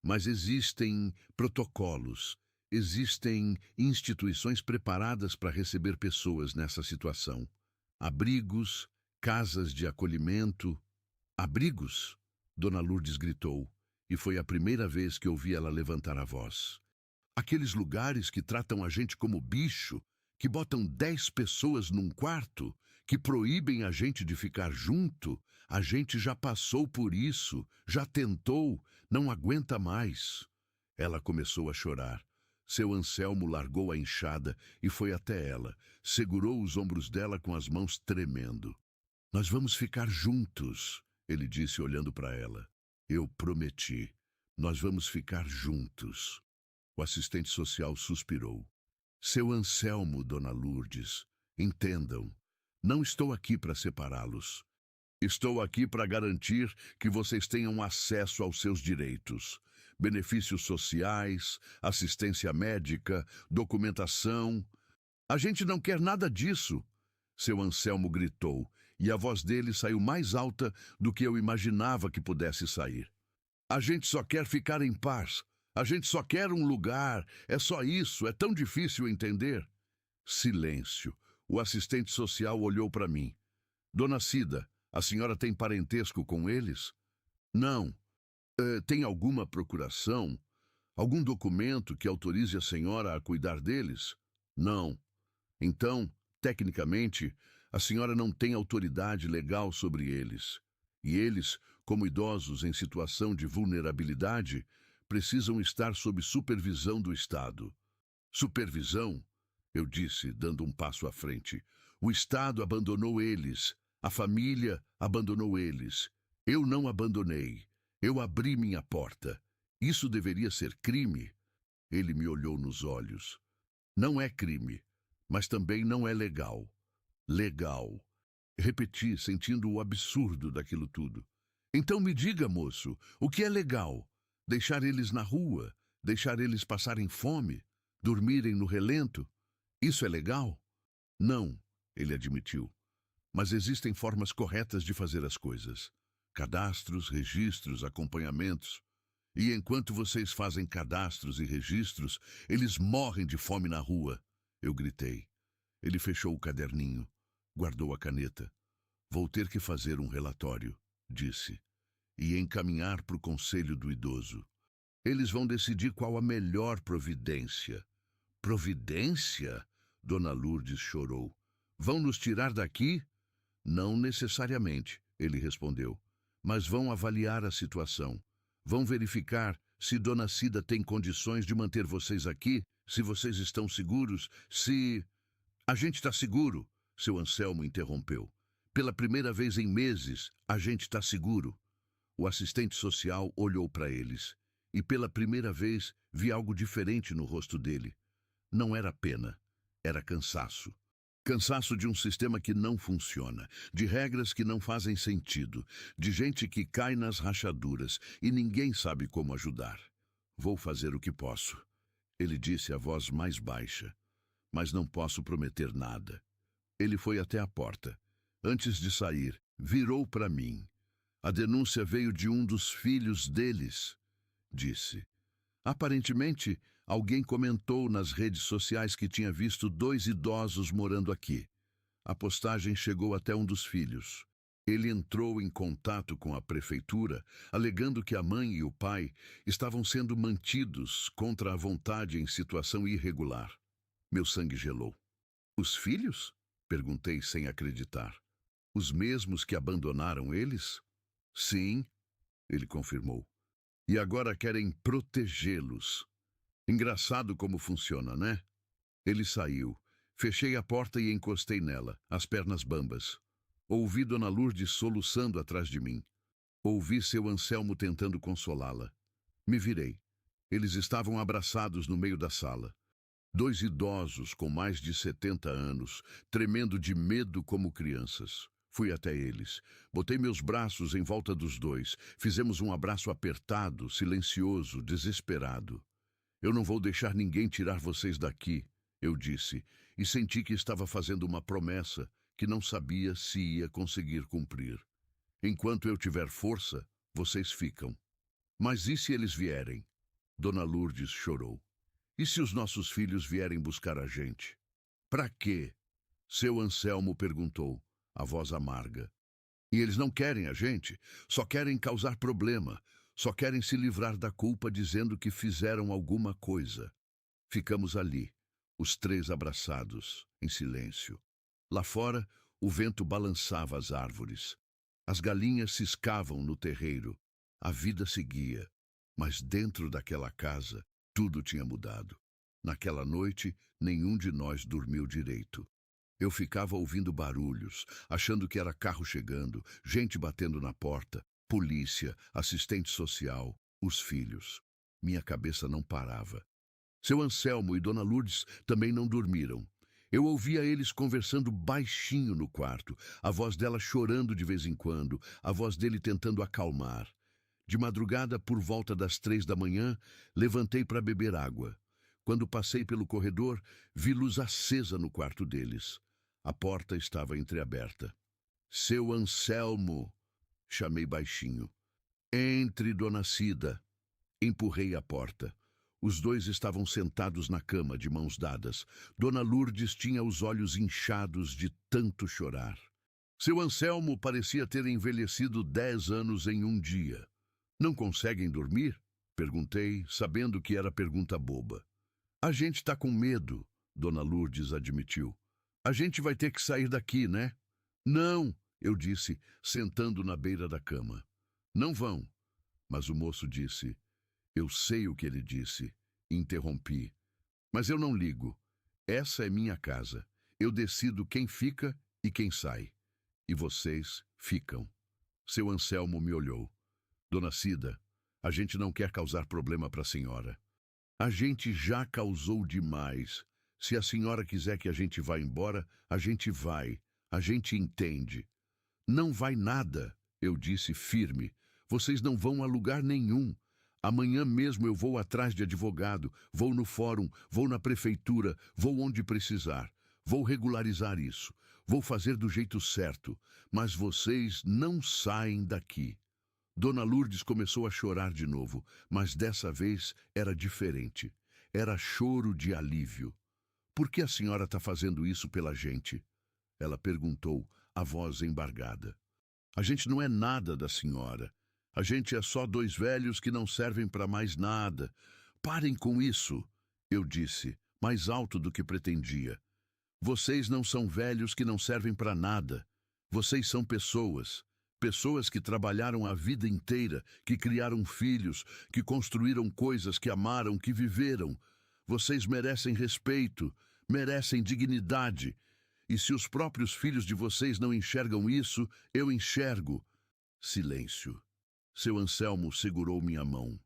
Mas existem protocolos, existem instituições preparadas para receber pessoas nessa situação. Abrigos, casas de acolhimento. Abrigos? Dona Lourdes gritou, e foi a primeira vez que ouvi ela levantar a voz. Aqueles lugares que tratam a gente como bicho, que botam 10 pessoas num quarto, que proíbem a gente de ficar junto, a gente já passou por isso, já tentou, não aguenta mais. Ela começou a chorar. Seu Anselmo largou a enxada e foi até ela, segurou os ombros dela com as mãos tremendo. Nós vamos ficar juntos, ele disse olhando para ela. Eu prometi. Nós vamos ficar juntos. O assistente social suspirou. Seu Anselmo, Dona Lourdes, entendam, não estou aqui para separá-los. Estou aqui para garantir que vocês tenham acesso aos seus direitos. Benefícios sociais, assistência médica, documentação. A gente não quer nada disso. Seu Anselmo gritou, e a voz dele saiu mais alta do que eu imaginava que pudesse sair. A gente só quer ficar em paz. A gente só quer um lugar. É só isso. É tão difícil entender. Silêncio. O assistente social olhou para mim. Dona Cida, a senhora tem parentesco com eles? Não. Tem alguma procuração? Algum documento que autorize a senhora a cuidar deles? Não. Então, tecnicamente, a senhora não tem autoridade legal sobre eles. E eles, como idosos em situação de vulnerabilidade, precisam estar sob supervisão do Estado. Supervisão? Eu disse, dando um passo à frente. O Estado abandonou eles. A família abandonou eles. Eu não abandonei. Eu abri minha porta. Isso deveria ser crime? Ele me olhou nos olhos. Não é crime, mas também não é legal. Legal. Repeti, sentindo o absurdo daquilo tudo. Então me diga, moço, o que é legal? Deixar eles na rua? Deixar eles passarem fome? Dormirem no relento? Isso é legal? Não, ele admitiu. Mas existem formas corretas de fazer as coisas. Cadastros, registros, acompanhamentos. E enquanto vocês fazem cadastros e registros, eles morrem de fome na rua. Eu gritei. Ele fechou o caderninho, guardou a caneta. Vou ter que fazer um relatório, disse, e encaminhar para o conselho do idoso. Eles vão decidir qual a melhor providência. Providência? Dona Lourdes chorou. Vão nos tirar daqui? Não necessariamente, ele respondeu. Mas vão avaliar a situação. Vão verificar se Dona Cida tem condições de manter vocês aqui, se vocês estão seguros, se... A gente está seguro, seu Anselmo interrompeu. Pela primeira vez em meses, a gente está seguro. O assistente social olhou para eles, e pela primeira vez vi algo diferente no rosto dele. Não era pena, era cansaço. Cansaço de um sistema que não funciona, de regras que não fazem sentido, de gente que cai nas rachaduras e ninguém sabe como ajudar. Vou fazer o que posso, ele disse a voz mais baixa, mas não posso prometer nada. Ele foi até a porta. Antes de sair, virou para mim. A denúncia veio de um dos filhos deles, disse. Aparentemente, alguém comentou nas redes sociais que tinha visto 2 idosos morando aqui. A postagem chegou até um dos filhos. Ele entrou em contato com a prefeitura, alegando que a mãe e o pai estavam sendo mantidos contra a vontade em situação irregular. Meu sangue gelou. Os filhos? Perguntei sem acreditar. Os mesmos que abandonaram eles? Sim, ele confirmou. E agora querem protegê-los. Engraçado como funciona, né? Ele saiu. Fechei a porta e encostei nela, as pernas bambas. Ouvi Dona Lourdes soluçando atrás de mim. Ouvi seu Anselmo tentando consolá-la. Me virei. Eles estavam abraçados no meio da sala. 2 idosos com mais de 70 anos, tremendo de medo como crianças. Fui até eles. Botei meus braços em volta dos 2. Fizemos um abraço apertado, silencioso, desesperado. Eu não vou deixar ninguém tirar vocês daqui, eu disse, e senti que estava fazendo uma promessa que não sabia se ia conseguir cumprir. Enquanto eu tiver força, vocês ficam. Mas e se eles vierem? Dona Lourdes chorou. E se os nossos filhos vierem buscar a gente? Para quê? Seu Anselmo perguntou, a voz amarga. E eles não querem a gente, só querem causar problema, só querem se livrar da culpa dizendo que fizeram alguma coisa. Ficamos ali, os três abraçados, em silêncio. Lá fora, o vento balançava as árvores. As galinhas ciscavam no terreiro. A vida seguia. Mas dentro daquela casa, tudo tinha mudado. Naquela noite, nenhum de nós dormiu direito. Eu ficava ouvindo barulhos, achando que era carro chegando, gente batendo na porta, polícia, assistente social, os filhos. Minha cabeça não parava. Seu Anselmo e Dona Lourdes também não dormiram. Eu ouvia eles conversando baixinho no quarto, a voz dela chorando de vez em quando, a voz dele tentando acalmar. De madrugada, por volta das 3 da manhã, levantei para beber água. Quando passei pelo corredor, vi luz acesa no quarto deles. A porta estava entreaberta. Seu Anselmo, chamei baixinho. Entre, Dona Cida. Empurrei a porta. Os dois estavam sentados na cama, de mãos dadas. Dona Lourdes tinha os olhos inchados de tanto chorar. Seu Anselmo parecia ter envelhecido 10 anos em um dia. Não conseguem dormir? Perguntei, sabendo que era pergunta boba. A gente está com medo, Dona Lourdes admitiu. A gente vai ter que sair daqui, né? Não, eu disse, sentando na beira da cama. Não vão. Mas o moço disse. Eu sei o que ele disse. Interrompi. Mas eu não ligo. Essa é minha casa. Eu decido quem fica e quem sai. E vocês ficam. Seu Anselmo me olhou. Dona Cida, a gente não quer causar problema para a senhora. A gente já causou demais. Se a senhora quiser que a gente vá embora, a gente vai. A gente entende. Não vai nada, eu disse firme. Vocês não vão a lugar nenhum. Amanhã mesmo eu vou atrás de advogado, vou no fórum, vou na prefeitura, vou onde precisar. Vou regularizar isso. Vou fazer do jeito certo. Mas vocês não saem daqui. Dona Lourdes começou a chorar de novo, mas dessa vez era diferente. Era choro de alívio. Por que a senhora está fazendo isso pela gente? Ela perguntou, a voz embargada. A gente não é nada da senhora. A gente é só dois velhos que não servem para mais nada. Parem com isso, eu disse, mais alto do que pretendia. Vocês não são velhos que não servem para nada. Vocês são pessoas. Pessoas que trabalharam a vida inteira, que criaram filhos, que construíram coisas, que amaram, que viveram. Vocês merecem respeito, merecem dignidade. E se os próprios filhos de vocês não enxergam isso, eu enxergo. Silêncio. Seu Anselmo segurou minha mão.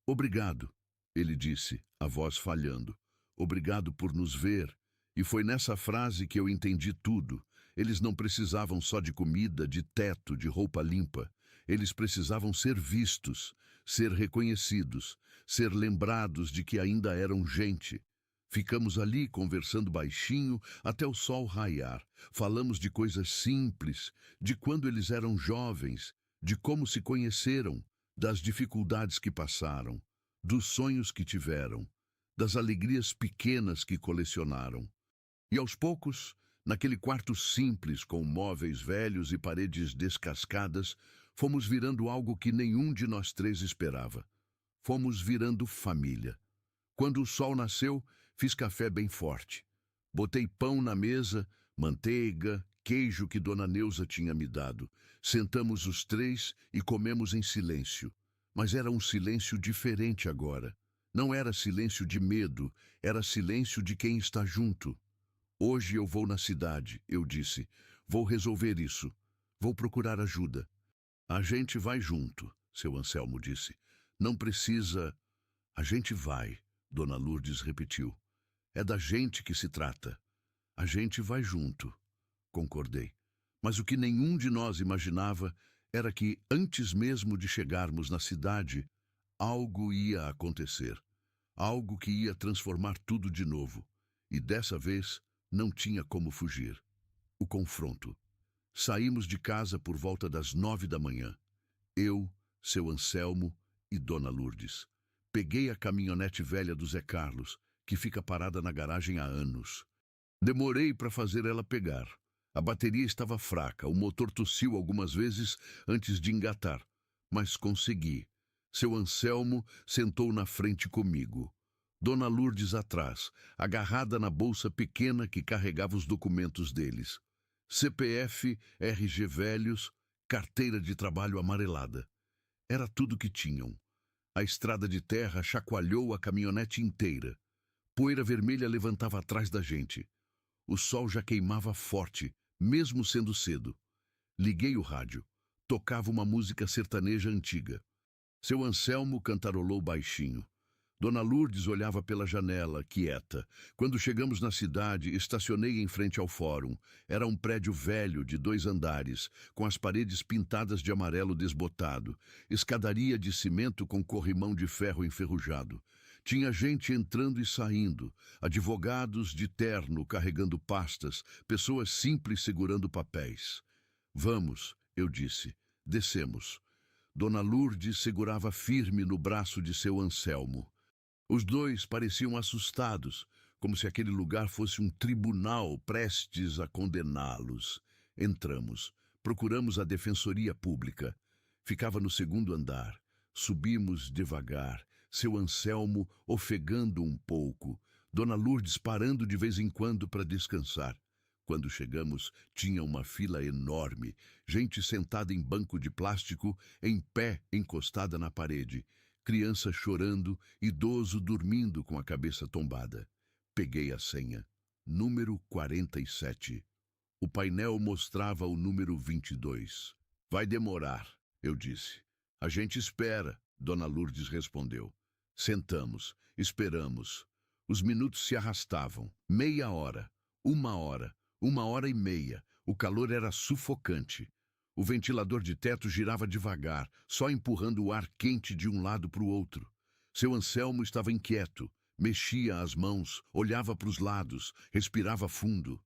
Obrigado, ele disse, a voz falhando. Obrigado por nos ver. E foi nessa frase que eu entendi tudo. Eles não precisavam só de comida, de teto, de roupa limpa. Eles precisavam ser vistos, ser reconhecidos, ser lembrados de que ainda eram gente. Ficamos ali conversando baixinho até o sol raiar. Falamos de coisas simples, de quando eles eram jovens, de como se conheceram, das dificuldades que passaram, dos sonhos que tiveram, das alegrias pequenas que colecionaram. E aos poucos, naquele quarto simples com móveis velhos e paredes descascadas, fomos virando algo que nenhum de nós três esperava. Fomos virando família. Quando o sol nasceu, fiz café bem forte. Botei pão na mesa, manteiga, queijo que Dona Neuza tinha me dado. Sentamos os três e comemos em silêncio. Mas era um silêncio diferente agora. Não era silêncio de medo, era silêncio de quem está junto. Hoje eu vou na cidade, eu disse. Vou resolver isso. Vou procurar ajuda. A gente vai junto, seu Anselmo disse. Não precisa... A gente vai, Dona Lourdes repetiu. É da gente que se trata. A gente vai junto, concordei. Mas o que nenhum de nós imaginava era que, antes mesmo de chegarmos na cidade, algo ia acontecer. Algo que ia transformar tudo de novo. E dessa vez não tinha como fugir. O confronto. Saímos de casa por volta das 9 da manhã. Eu, seu Anselmo e Dona Lourdes. Peguei a caminhonete velha do Zé Carlos, que fica parada na garagem há anos. Demorei para fazer ela pegar. A bateria estava fraca, o motor tossiu algumas vezes antes de engatar, mas consegui. Seu Anselmo sentou na frente comigo. Dona Lourdes atrás, agarrada na bolsa pequena que carregava os documentos deles. CPF, RG velhos, carteira de trabalho amarelada. Era tudo que tinham. A estrada de terra chacoalhou a caminhonete inteira. Poeira vermelha levantava atrás da gente. O sol já queimava forte, mesmo sendo cedo. Liguei o rádio. Tocava uma música sertaneja antiga. Seu Anselmo cantarolou baixinho. Dona Lourdes olhava pela janela, quieta. Quando chegamos na cidade, estacionei em frente ao fórum. Era um prédio velho de 2 andares, com as paredes pintadas de amarelo desbotado, escadaria de cimento com corrimão de ferro enferrujado. Tinha gente entrando e saindo, advogados de terno carregando pastas, pessoas simples segurando papéis. Vamos, eu disse. Descemos. Dona Lourdes segurava firme no braço de seu Anselmo. Os dois pareciam assustados, como se aquele lugar fosse um tribunal prestes a condená-los. Entramos. Procuramos a Defensoria Pública. Ficava no 2º andar. Subimos devagar, seu Anselmo ofegando um pouco, Dona Lourdes parando de vez em quando para descansar. Quando chegamos, tinha uma fila enorme, gente sentada em banco de plástico, em pé encostada na parede, criança chorando, idoso dormindo com a cabeça tombada. Peguei a senha. Número 47. O painel mostrava o número 22. Vai demorar, eu disse. A gente espera, Dona Lourdes respondeu. Sentamos, esperamos. Os minutos se arrastavam. Meia hora, 1 hora, 1 hora e meia. O calor era sufocante. O ventilador de teto girava devagar, só empurrando o ar quente de um lado para o outro. Seu Anselmo estava inquieto, mexia as mãos, olhava para os lados, respirava fundo.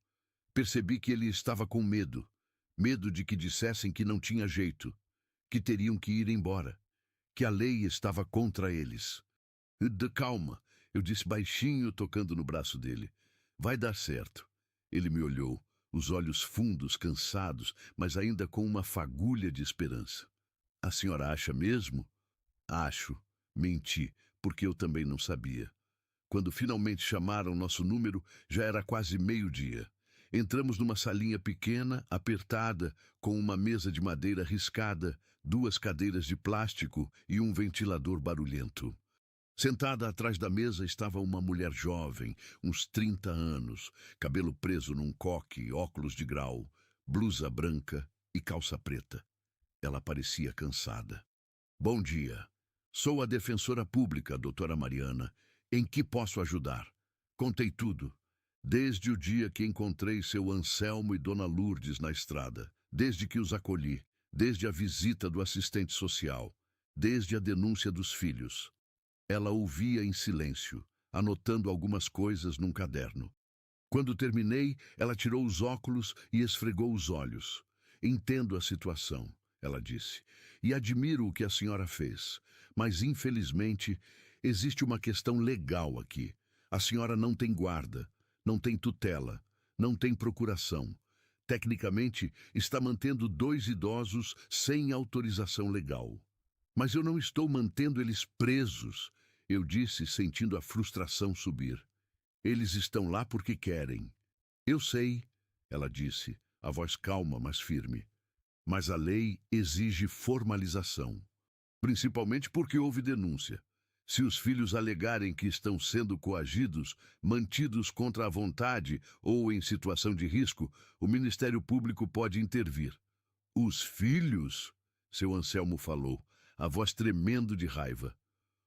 Percebi que ele estava com medo. Medo de que dissessem que não tinha jeito, que teriam que ir embora, que a lei estava contra eles. Calma, eu disse baixinho, tocando no braço dele. Vai dar certo. Ele me olhou, os olhos fundos, cansados, mas ainda com uma fagulha de esperança. A senhora acha mesmo? Acho. Menti, porque eu também não sabia. Quando finalmente chamaram nosso número, já era quase meio-dia. Entramos numa salinha pequena, apertada, com uma mesa de madeira riscada, 2 cadeiras de plástico e um ventilador barulhento. Sentada atrás da mesa estava uma mulher jovem, uns 30 anos, cabelo preso num coque, óculos de grau, blusa branca e calça preta. Ela parecia cansada. Bom dia. Sou a defensora pública, doutora Mariana. Em que posso ajudar? Contei tudo. Desde o dia que encontrei seu Anselmo e Dona Lourdes na estrada, desde que os acolhi, desde a visita do assistente social, desde a denúncia dos filhos. Ela ouvia em silêncio, anotando algumas coisas num caderno. Quando terminei, ela tirou os óculos e esfregou os olhos. Entendo a situação, ela disse, e admiro o que a senhora fez, mas infelizmente existe uma questão legal aqui. A senhora não tem guarda, não tem tutela, não tem procuração. Tecnicamente, está mantendo 2 idosos sem autorização legal. Mas eu não estou mantendo eles presos, eu disse, sentindo a frustração subir. Eles estão lá porque querem. Eu sei, ela disse, a voz calma, mas firme. Mas a lei exige formalização. Principalmente porque houve denúncia. Se os filhos alegarem que estão sendo coagidos, mantidos contra a vontade ou em situação de risco, o Ministério Público pode intervir. Os filhos? Seu Anselmo falou, a voz tremendo de raiva.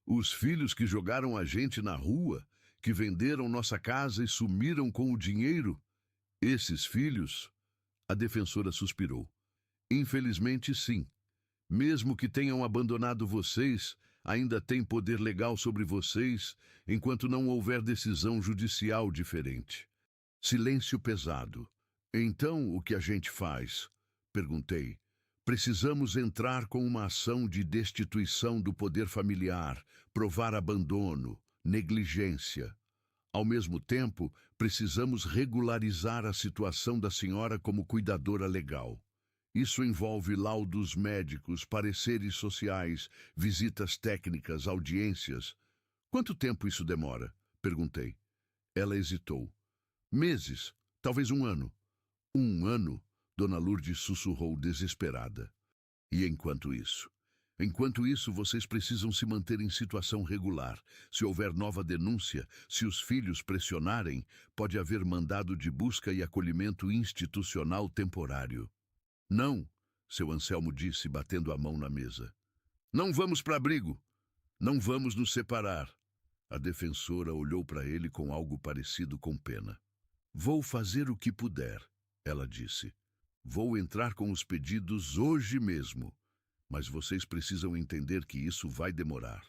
Os filhos que jogaram a gente na rua, que venderam nossa casa e sumiram com o dinheiro? Esses filhos? A defensora suspirou. Infelizmente, sim. Mesmo que tenham abandonado vocês, ainda têm poder legal sobre vocês enquanto não houver decisão judicial diferente. Silêncio pesado. Então, o que a gente faz? Perguntei. Precisamos entrar com uma ação de destituição do poder familiar, provar abandono, negligência. Ao mesmo tempo, precisamos regularizar a situação da senhora como cuidadora legal. Isso envolve laudos médicos, pareceres sociais, visitas técnicas, audiências. Quanto tempo isso demora? Perguntei. Ela hesitou. Meses, talvez um ano. Um ano? Dona Lourdes sussurrou desesperada. E enquanto isso? Enquanto isso, vocês precisam se manter em situação regular. Se houver nova denúncia, se os filhos pressionarem, pode haver mandado de busca e acolhimento institucional temporário. Não, seu Anselmo disse, batendo a mão na mesa. Não vamos para abrigo. Não vamos nos separar. A defensora olhou para ele com algo parecido com pena. Vou fazer o que puder, ela disse. Vou entrar com os pedidos hoje mesmo. Mas vocês precisam entender que isso vai demorar.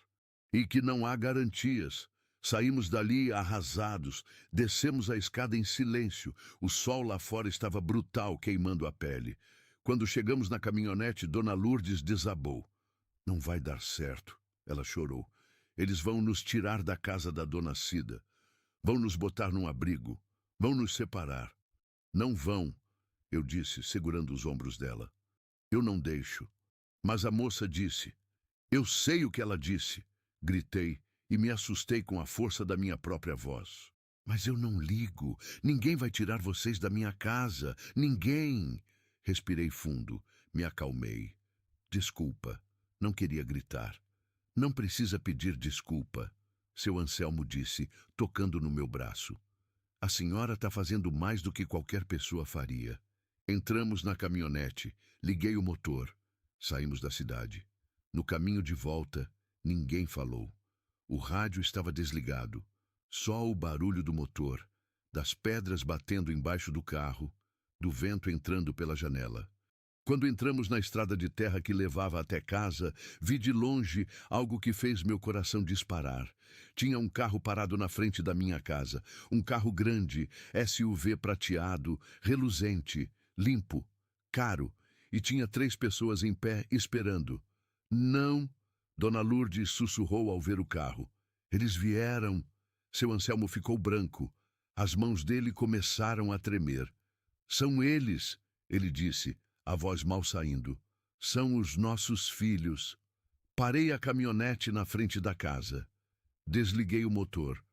E que não há garantias. Saímos dali arrasados, descemos a escada em silêncio. O sol lá fora estava brutal, queimando a pele. Quando chegamos na caminhonete, Dona Lourdes desabou. Não vai dar certo, ela chorou. Eles vão nos tirar da casa da Dona Cida. Vão nos botar num abrigo. Vão nos separar. Não vão, eu disse, segurando os ombros dela. Eu não deixo. Mas a moça disse. Eu sei o que ela disse. Gritei e me assustei com a força da minha própria voz. Mas eu não ligo. Ninguém vai tirar vocês da minha casa. Ninguém. Respirei fundo. Me acalmei. Desculpa. Não queria gritar. Não precisa pedir desculpa. Seu Anselmo disse, tocando no meu braço. A senhora está fazendo mais do que qualquer pessoa faria. Entramos na caminhonete. Liguei o motor. Saímos da cidade. No caminho de volta, ninguém falou. O rádio estava desligado. Só o barulho do motor, das pedras batendo embaixo do carro, do vento entrando pela janela. Quando entramos na estrada de terra que levava até casa, vi de longe algo que fez meu coração disparar. Tinha um carro parado na frente da minha casa. Um carro grande, SUV prateado, reluzente, limpo, caro. E tinha 3 pessoas em pé esperando. Não, Dona Lourdes sussurrou ao ver o carro. Eles vieram. Seu Anselmo ficou branco. As mãos dele começaram a tremer. São eles, ele disse, a voz mal saindo. São os nossos filhos. Parei a caminhonete na frente da casa. Desliguei o motor.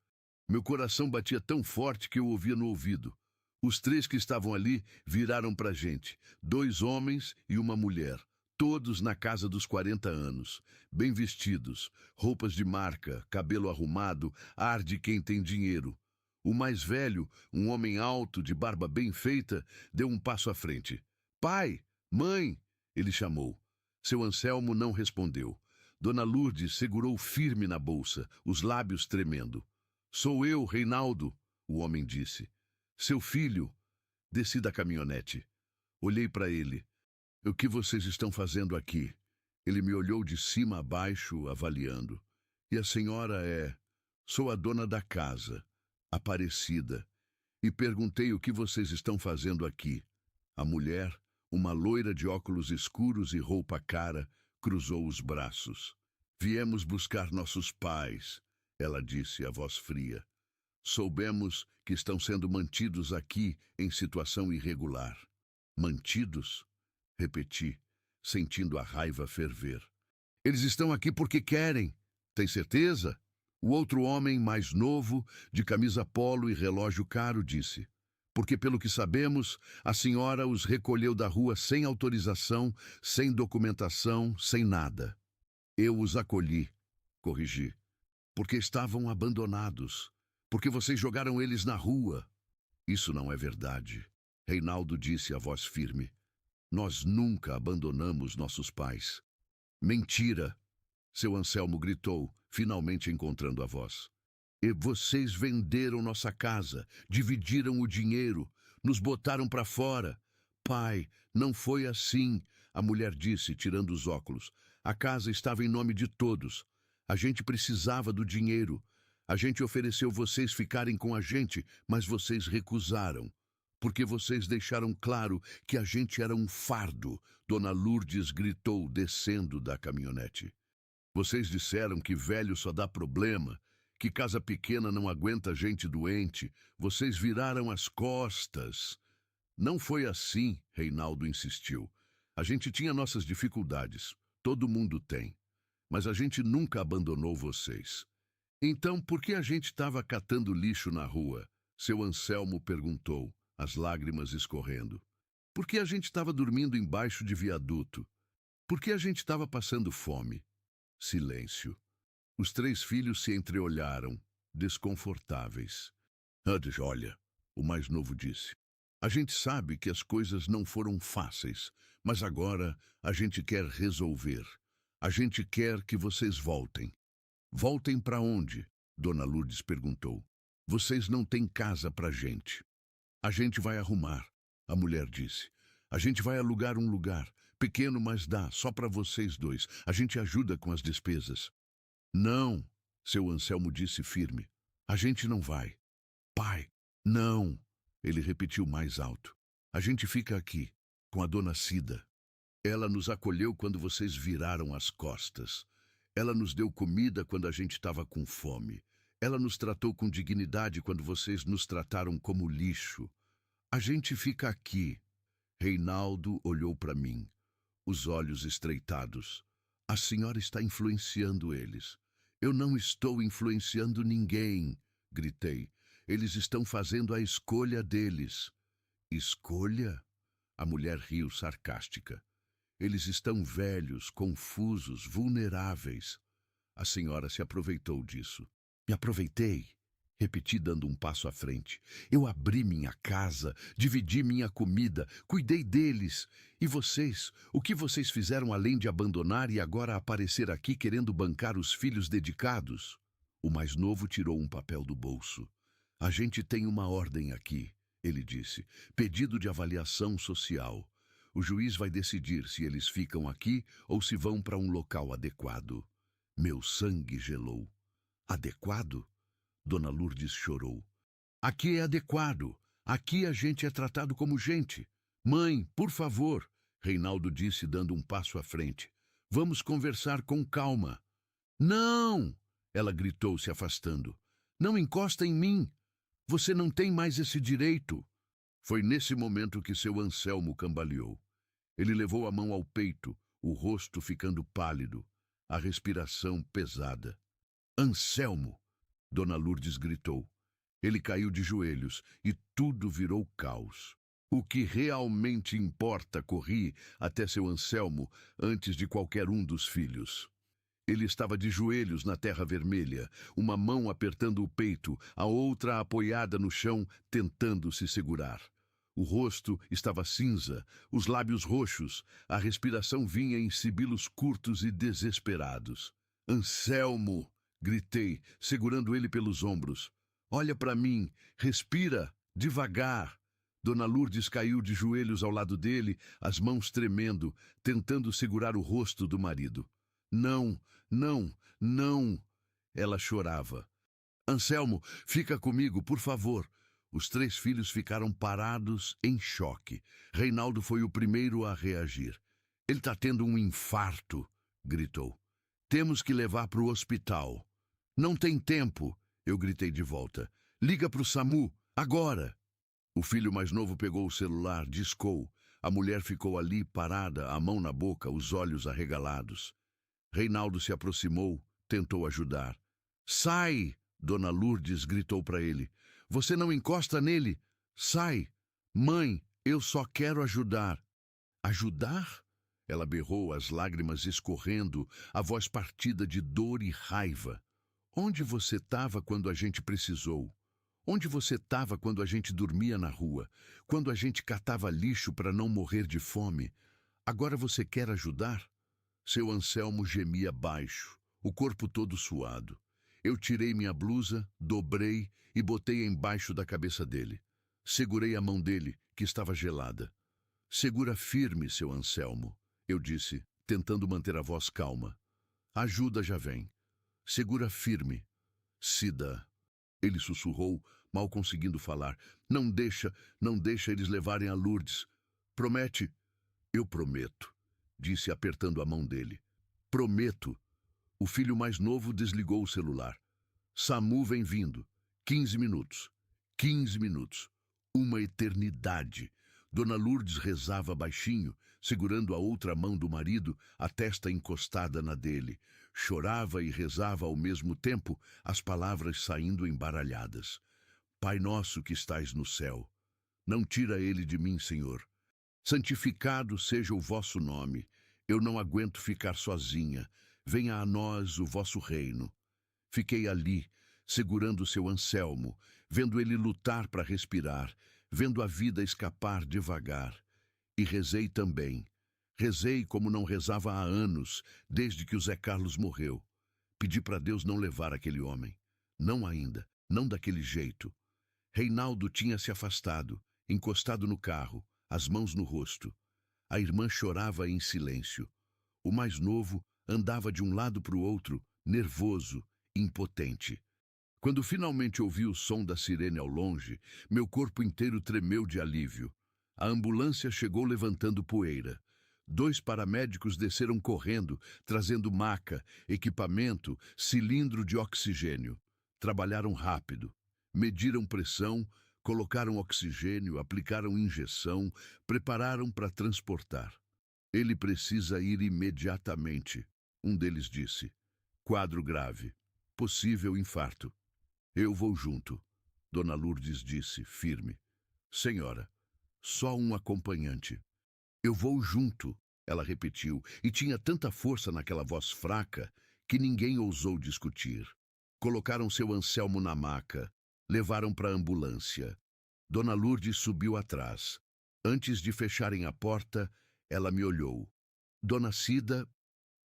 Meu coração batia tão forte que eu ouvia no ouvido. Os 3 que estavam ali viraram para a gente. 2 homens e uma mulher. Todos na casa dos 40 anos. Bem vestidos, roupas de marca, cabelo arrumado, ar de quem tem dinheiro. O mais velho, um homem alto, de barba bem feita, deu um passo à frente. Pai! Mãe! Ele chamou. Seu Anselmo não respondeu. Dona Lourdes segurou firme na bolsa, os lábios tremendo. Sou eu, Reinaldo, o homem disse. Seu filho. Desci da caminhonete. Olhei para ele. O que vocês estão fazendo aqui? Ele me olhou de cima a baixo, avaliando. E a senhora é... Sou a dona da casa, Aparecida. E perguntei o que vocês estão fazendo aqui. A mulher, uma loira de óculos escuros e roupa cara, cruzou os braços. Viemos buscar nossos pais, ela disse, a voz fria. Soubemos que estão sendo mantidos aqui em situação irregular. Mantidos? Repeti, sentindo a raiva ferver. Eles estão aqui porque querem. Tem certeza? O outro homem, mais novo, de camisa polo e relógio caro, disse. Porque, pelo que sabemos, a senhora os recolheu da rua sem autorização, sem documentação, sem nada. Eu os acolhi, corrigi. Porque estavam abandonados. Porque vocês jogaram eles na rua. Isso não é verdade, Reinaldo disse, a voz firme. Nós nunca abandonamos nossos pais. Mentira! Seu Anselmo gritou, finalmente encontrando a voz. E vocês venderam nossa casa, dividiram o dinheiro, nos botaram para fora. Pai, não foi assim, a mulher disse, tirando os óculos. A casa estava em nome de todos. A gente precisava do dinheiro. A gente ofereceu vocês ficarem com a gente, mas vocês recusaram. Porque vocês deixaram claro que a gente era um fardo, Dona Lourdes gritou, descendo da caminhonete. Vocês disseram que velho só dá problema, que casa pequena não aguenta gente doente. Vocês viraram as costas. Não foi assim, Reinaldo insistiu. A gente tinha nossas dificuldades. Todo mundo tem. Mas a gente nunca abandonou vocês. Então, por que a gente estava catando lixo na rua? Seu Anselmo perguntou, as lágrimas escorrendo. Por que a gente estava dormindo embaixo de viaduto? Por que a gente estava passando fome? Silêncio. Os três filhos se entreolharam, desconfortáveis. Olha, o mais novo disse. A gente sabe que as coisas não foram fáceis, mas agora a gente quer resolver. A gente quer que vocês voltem. Voltem para onde? Dona Lourdes perguntou. Vocês não têm casa pra gente. A gente vai arrumar, a mulher disse. A gente vai alugar um lugar, pequeno, mas dá, só para vocês dois. A gente ajuda com as despesas. Não, seu Anselmo disse firme. A gente não vai. Pai, não, ele repetiu mais alto. A gente fica aqui, com a dona Cida. Ela nos acolheu quando vocês viraram as costas. Ela nos deu comida quando a gente estava com fome. Ela nos tratou com dignidade quando vocês nos trataram como lixo. A gente fica aqui. Reinaldo olhou para mim, os olhos estreitados. A senhora está influenciando eles. Eu não estou influenciando ninguém, gritei. Eles estão fazendo a escolha deles. Escolha? A mulher riu sarcástica. Eles estão velhos, confusos, vulneráveis. A senhora se aproveitou disso. Me aproveitei, repeti dando um passo à frente. Eu abri minha casa, dividi minha comida, cuidei deles. E vocês? O que vocês fizeram além de abandonar e agora aparecer aqui querendo bancar os filhos dedicados? O mais novo tirou um papel do bolso. A gente tem uma ordem aqui, ele disse. Pedido de avaliação social. O juiz vai decidir se eles ficam aqui ou se vão para um local adequado. Meu sangue gelou. Adequado? Dona Lourdes chorou. Aqui é adequado. Aqui a gente é tratado como gente. Mãe, por favor, Reinaldo disse dando um passo à frente. Vamos conversar com calma. Não! Ela gritou se afastando. Não encosta em mim. Você não tem mais esse direito. Foi nesse momento que seu Anselmo cambaleou. Ele levou a mão ao peito, o rosto ficando pálido, a respiração pesada. Anselmo! Dona Lourdes gritou. Ele caiu de joelhos e tudo virou caos. O que realmente importa, corri até seu Anselmo antes de qualquer um dos filhos. Ele estava de joelhos na terra vermelha, uma mão apertando o peito, a outra apoiada no chão, tentando se segurar. O rosto estava cinza, os lábios roxos, a respiração vinha em sibilos curtos e desesperados. Anselmo! Gritei, segurando ele pelos ombros. Olha para mim, respira, devagar. Dona Lourdes caiu de joelhos ao lado dele, as mãos tremendo, tentando segurar o rosto do marido. Não, não, não! Ela chorava. Anselmo, fica comigo, por favor. Os três filhos ficaram parados, em choque. Reinaldo foi o primeiro a reagir. Ele está tendo um infarto, gritou. Temos que levar para o hospital. Não tem tempo, eu gritei de volta. Liga para o SAMU, agora! O filho mais novo pegou o celular, discou. A mulher ficou ali, parada, a mão na boca, os olhos arregalados. Reinaldo se aproximou, tentou ajudar. Sai! Dona Lourdes gritou para ele. Você não encosta nele? Sai! Mãe, eu só quero ajudar. Ajudar? Ela berrou, as lágrimas escorrendo, a voz partida de dor e raiva. Onde você estava quando a gente precisou? Onde você estava quando a gente dormia na rua? Quando a gente catava lixo para não morrer de fome? Agora você quer ajudar? Seu Anselmo gemia baixo, o corpo todo suado. Eu tirei minha blusa, dobrei e botei embaixo da cabeça dele. Segurei a mão dele, que estava gelada. Segura firme, seu Anselmo, eu disse, tentando manter a voz calma. A ajuda já vem. Segura firme. Cida. Ele sussurrou, mal conseguindo falar. Não deixa eles levarem a Lourdes. Promete? Eu prometo, disse apertando a mão dele. Prometo. O filho mais novo desligou o celular. SAMU vem vindo. 15 minutos. 15 minutos. Uma eternidade. Dona Lourdes rezava baixinho, segurando a outra mão do marido, a testa encostada na dele. Chorava e rezava ao mesmo tempo, as palavras saindo embaralhadas. Pai nosso que estais no céu, não tira ele de mim, Senhor. Santificado seja o vosso nome. Eu não aguento ficar sozinha. Venha a nós o vosso reino. Fiquei ali, segurando seu Anselmo, vendo ele lutar para respirar, vendo a vida escapar devagar. E rezei também. Rezei como não rezava há anos, desde que o Zé Carlos morreu. Pedi para Deus não levar aquele homem. Não ainda, não daquele jeito. Reinaldo tinha se afastado, encostado no carro, as mãos no rosto. A irmã chorava em silêncio. O mais novo andava de um lado para o outro, nervoso, impotente. Quando finalmente ouvi o som da sirene ao longe, meu corpo inteiro tremeu de alívio. A ambulância chegou levantando poeira. 2 paramédicos desceram correndo, trazendo maca, equipamento, cilindro de oxigênio. Trabalharam rápido. Mediram pressão, colocaram oxigênio, aplicaram injeção, prepararam para transportar. Ele precisa ir imediatamente, um deles disse. Quadro grave. Possível infarto. Eu vou junto, Dona Lourdes disse, firme. Senhora, só um acompanhante. Eu vou junto, ela repetiu, e tinha tanta força naquela voz fraca que ninguém ousou discutir. Colocaram seu Anselmo na maca, levaram para a ambulância. Dona Lourdes subiu atrás. Antes de fecharem a porta, ela me olhou. Dona Cida,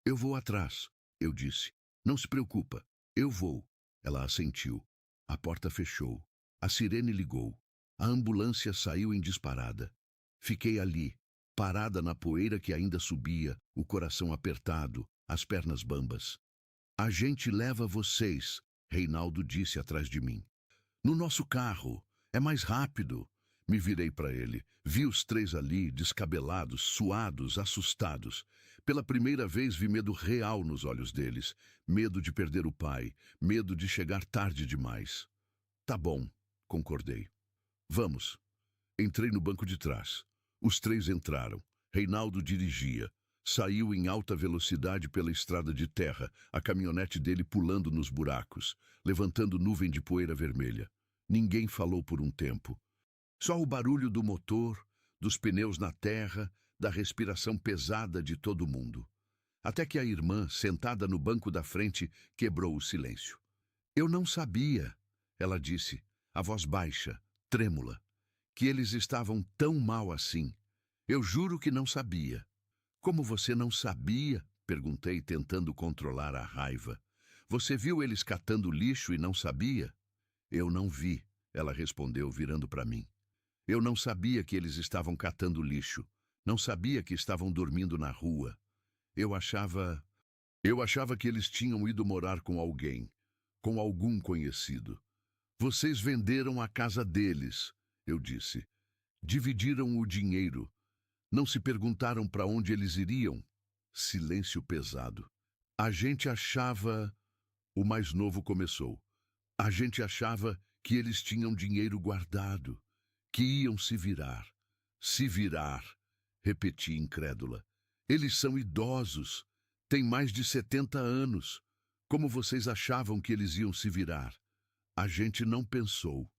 eu vou atrás, eu disse. Não se preocupa, eu vou. Ela assentiu. A porta fechou. A sirene ligou. A ambulância saiu em disparada. Fiquei ali, parada na poeira que ainda subia, o coração apertado, as pernas bambas. A gente leva vocês, Reinaldo disse atrás de mim. No nosso carro, é mais rápido. Me virei para ele. Vi os 3 ali, descabelados, suados, assustados. Pela primeira vez vi medo real nos olhos deles. Medo de perder o pai. Medo de chegar tarde demais. Tá bom, concordei. Vamos. Entrei no banco de trás. Os 3 entraram. Reinaldo dirigia. Saiu em alta velocidade pela estrada de terra, a caminhonete dele pulando nos buracos, levantando nuvem de poeira vermelha. Ninguém falou por um tempo. Só o barulho do motor, dos pneus na terra, da respiração pesada de todo mundo. Até que a irmã, sentada no banco da frente, quebrou o silêncio. Eu não sabia, ela disse, a voz baixa, trêmula, que eles estavam tão mal assim. Eu juro que não sabia. Como você não sabia? Perguntei, tentando controlar a raiva. Você viu eles catando lixo e não sabia? Eu não vi, ela respondeu, virando para mim. Eu não sabia que eles estavam catando lixo. Não sabia que estavam dormindo na rua. Eu achava que eles tinham ido morar com alguém, com algum conhecido. Vocês venderam a casa deles, eu disse. Dividiram o dinheiro. Não se perguntaram para onde eles iriam. Silêncio pesado. A gente achava... O mais novo começou. A gente achava que eles tinham dinheiro guardado, que iam se virar. Se virar, repeti incrédula. Eles são idosos, têm mais de 70 anos. Como vocês achavam que eles iam se virar? A gente não pensou,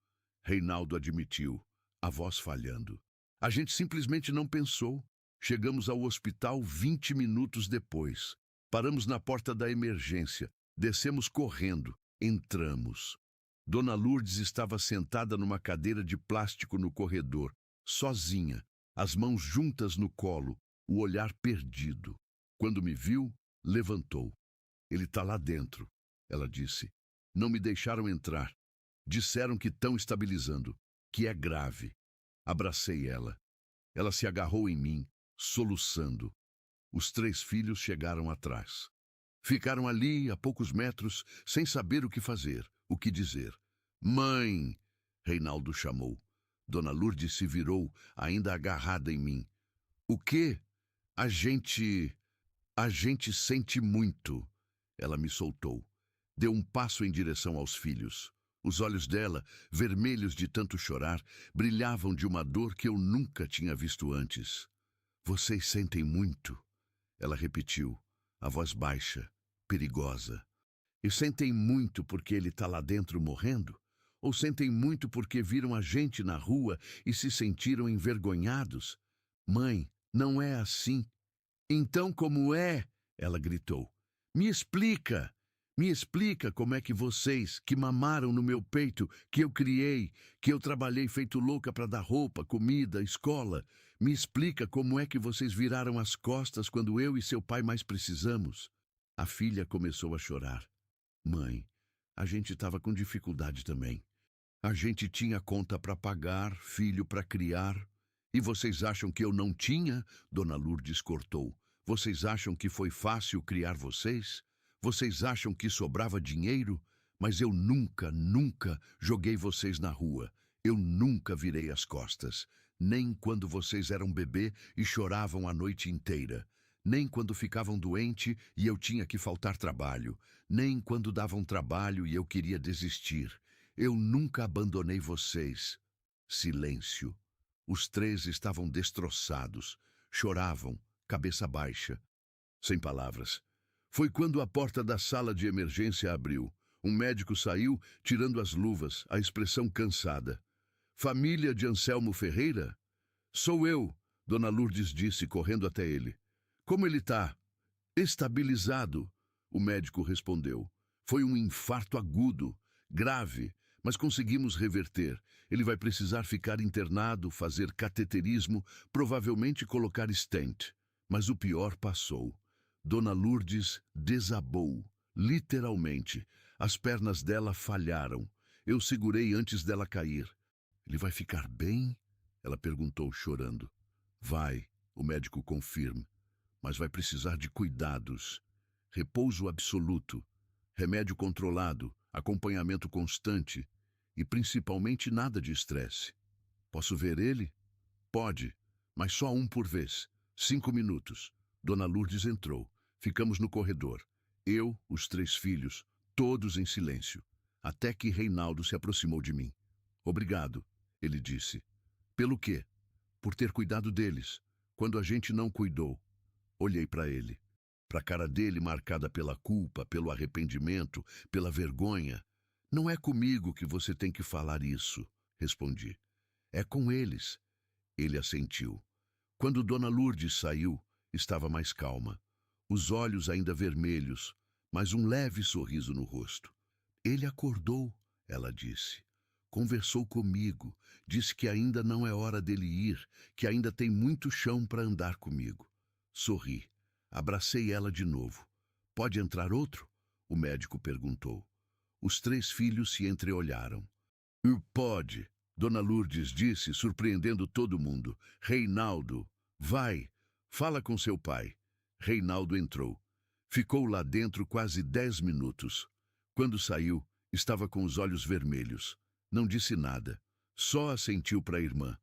Reinaldo admitiu, a voz falhando. A gente simplesmente não pensou. Chegamos ao hospital 20 minutos depois. Paramos na porta da emergência, descemos correndo, entramos. Dona Lourdes estava sentada numa cadeira de plástico no corredor, sozinha, as mãos juntas no colo, o olhar perdido. Quando me viu, levantou. Ele está lá dentro, ela disse. Não me deixaram entrar. Disseram que estão estabilizando, que é grave. Abracei ela. Ela se agarrou em mim, soluçando. Os 3 filhos chegaram atrás. Ficaram ali, a poucos metros, sem saber o que fazer, o que dizer. Mãe! Reinaldo chamou. Dona Lourdes se virou, ainda agarrada em mim. O quê? A gente sente muito. Ela me soltou. Deu um passo em direção aos filhos. Os olhos dela, vermelhos de tanto chorar, brilhavam de uma dor que eu nunca tinha visto antes. Vocês sentem muito, ela repetiu, a voz baixa, perigosa. E sentem muito porque ele está lá dentro morrendo? Ou sentem muito porque viram a gente na rua e se sentiram envergonhados? Mãe, não é assim. Então como é? Ela gritou. Me explica! Me explica como é que vocês, que mamaram no meu peito, que eu criei, que eu trabalhei feito louca para dar roupa, comida, escola, me explica como é que vocês viraram as costas quando eu e seu pai mais precisamos. A filha começou a chorar. Mãe, a gente estava com dificuldade também. A gente tinha conta para pagar, filho para criar. E vocês acham que eu não tinha? Dona Lourdes cortou. Vocês acham que foi fácil criar vocês? Vocês acham que sobrava dinheiro? Mas eu nunca, nunca joguei vocês na rua. Eu nunca virei as costas. Nem quando vocês eram bebê e choravam a noite inteira. Nem quando ficavam doentes e eu tinha que faltar trabalho. Nem quando davam trabalho e eu queria desistir. Eu nunca abandonei vocês. Silêncio. Os três estavam destroçados. Choravam, cabeça baixa. Sem palavras. Foi quando a porta da sala de emergência abriu. Um médico saiu, tirando as luvas, a expressão cansada. Família de Anselmo Ferreira? Sou eu, Dona Lourdes disse, correndo até ele. Como ele está? Estabilizado, o médico respondeu. Foi um infarto agudo, grave, mas conseguimos reverter. Ele vai precisar ficar internado, fazer cateterismo, provavelmente colocar stent. Mas o pior passou. Dona Lourdes desabou, literalmente. As pernas dela falharam. Eu segurei antes dela cair. Ele vai ficar bem? Ela perguntou, chorando. Vai, o médico confirma. Mas vai precisar de cuidados. Repouso absoluto, remédio controlado, acompanhamento constante e principalmente nada de estresse. Posso ver ele? Pode, mas só um por vez. 5 minutos. Dona Lourdes entrou. Ficamos no corredor. Eu, os 3 filhos, todos em silêncio. Até que Reinaldo se aproximou de mim. Obrigado, ele disse. Pelo quê? Por ter cuidado deles, quando a gente não cuidou. Olhei para ele. Para a cara dele marcada pela culpa, pelo arrependimento, pela vergonha. Não é comigo que você tem que falar isso, respondi. É com eles. Ele assentiu. Quando Dona Lourdes saiu, estava mais calma. Os olhos ainda vermelhos, mas um leve sorriso no rosto. Ele acordou, ela disse. Conversou comigo, disse que ainda não é hora dele ir, que ainda tem muito chão para andar comigo. Sorri. Abracei ela de novo. Pode entrar outro? O médico perguntou. Os 3 filhos se entreolharam. Pode, Dona Lourdes disse, surpreendendo todo mundo. Reinaldo, vai, fala com seu pai. Reinaldo entrou. Ficou lá dentro quase 10 minutos. Quando saiu, estava com os olhos vermelhos. Não disse nada. Só assentiu para a irmã.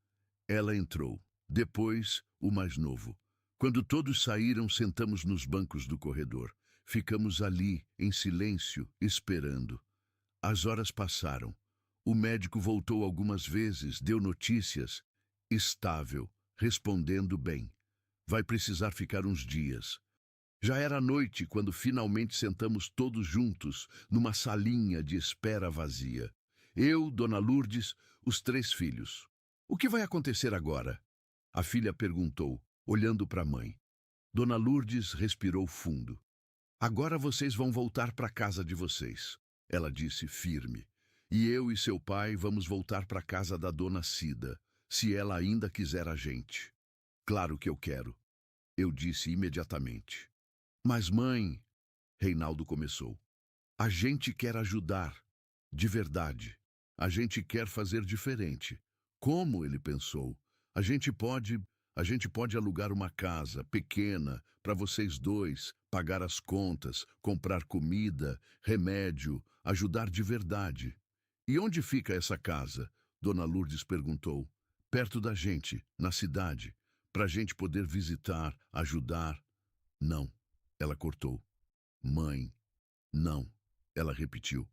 Ela entrou. Depois, o mais novo. Quando todos saíram, sentamos nos bancos do corredor. Ficamos ali, em silêncio, esperando. As horas passaram. O médico voltou algumas vezes, deu notícias. Estável, respondendo bem. Vai precisar ficar uns dias. Já era noite quando finalmente sentamos todos juntos, numa salinha de espera vazia. Eu, Dona Lourdes, os 3 filhos. O que vai acontecer agora? A filha perguntou, olhando para a mãe. Dona Lourdes respirou fundo. Agora vocês vão voltar para a casa de vocês, ela disse firme. E eu e seu pai vamos voltar para a casa da Dona Cida, se ela ainda quiser a gente. Claro que eu quero, eu disse imediatamente. Mas mãe, Reinaldo começou, a gente quer ajudar, de verdade. A gente quer fazer diferente. Como, ele pensou, a gente pode alugar uma casa pequena para vocês 2, pagar as contas, comprar comida, remédio, ajudar de verdade. E onde fica essa casa? Dona Lourdes perguntou. Perto da gente, na cidade, para a gente poder visitar, ajudar. Não, ela cortou. Mãe, não. Ela repetiu.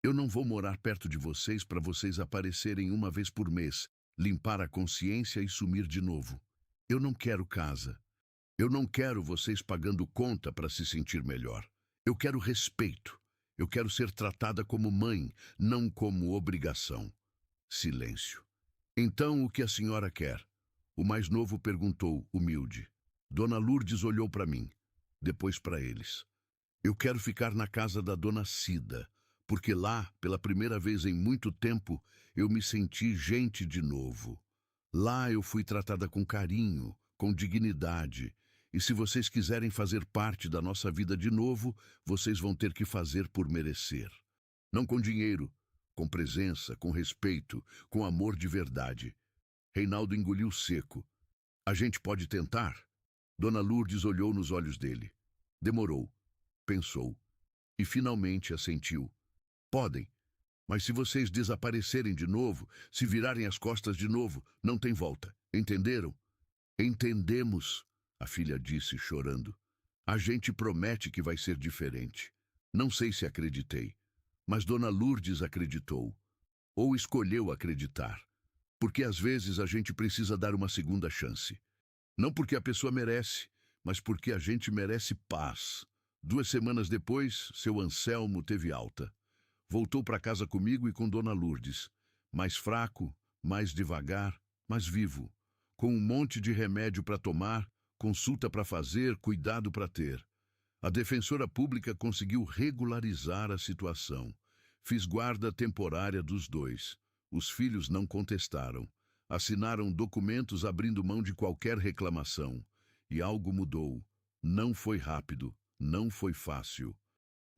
Eu não vou morar perto de vocês para vocês aparecerem uma vez por mês, limpar a consciência e sumir de novo. Eu não quero casa. Eu não quero vocês pagando conta para se sentir melhor. Eu quero respeito. Eu quero ser tratada como mãe, não como obrigação. Silêncio. Então, o que a senhora quer? O mais novo perguntou, humilde. Dona Lourdes olhou para mim, depois para eles. Eu quero ficar na casa da Dona Cida, porque lá, pela primeira vez em muito tempo, eu me senti gente de novo. Lá eu fui tratada com carinho, com dignidade. E se vocês quiserem fazer parte da nossa vida de novo, vocês vão ter que fazer por merecer. Não com dinheiro, com presença, com respeito, com amor de verdade. Reinaldo engoliu seco. A gente pode tentar? Dona Lourdes olhou nos olhos dele. Demorou, pensou e finalmente assentiu. Podem, mas se vocês desaparecerem de novo, se virarem as costas de novo, não tem volta. Entenderam? Entendemos, a filha disse chorando. A gente promete que vai ser diferente. Não sei se acreditei, mas Dona Lourdes acreditou. Ou escolheu acreditar. Porque às vezes a gente precisa dar uma segunda chance. Não porque a pessoa merece, mas porque a gente merece paz. 2 semanas depois, seu Anselmo teve alta. Voltou para casa comigo e com Dona Lourdes. Mais fraco, mais devagar, mas vivo. Com um monte de remédio para tomar, consulta para fazer, cuidado para ter. A defensora pública conseguiu regularizar a situação. Fiz guarda temporária dos dois. Os filhos não contestaram. Assinaram documentos abrindo mão de qualquer reclamação. E algo mudou. Não foi rápido, não foi fácil.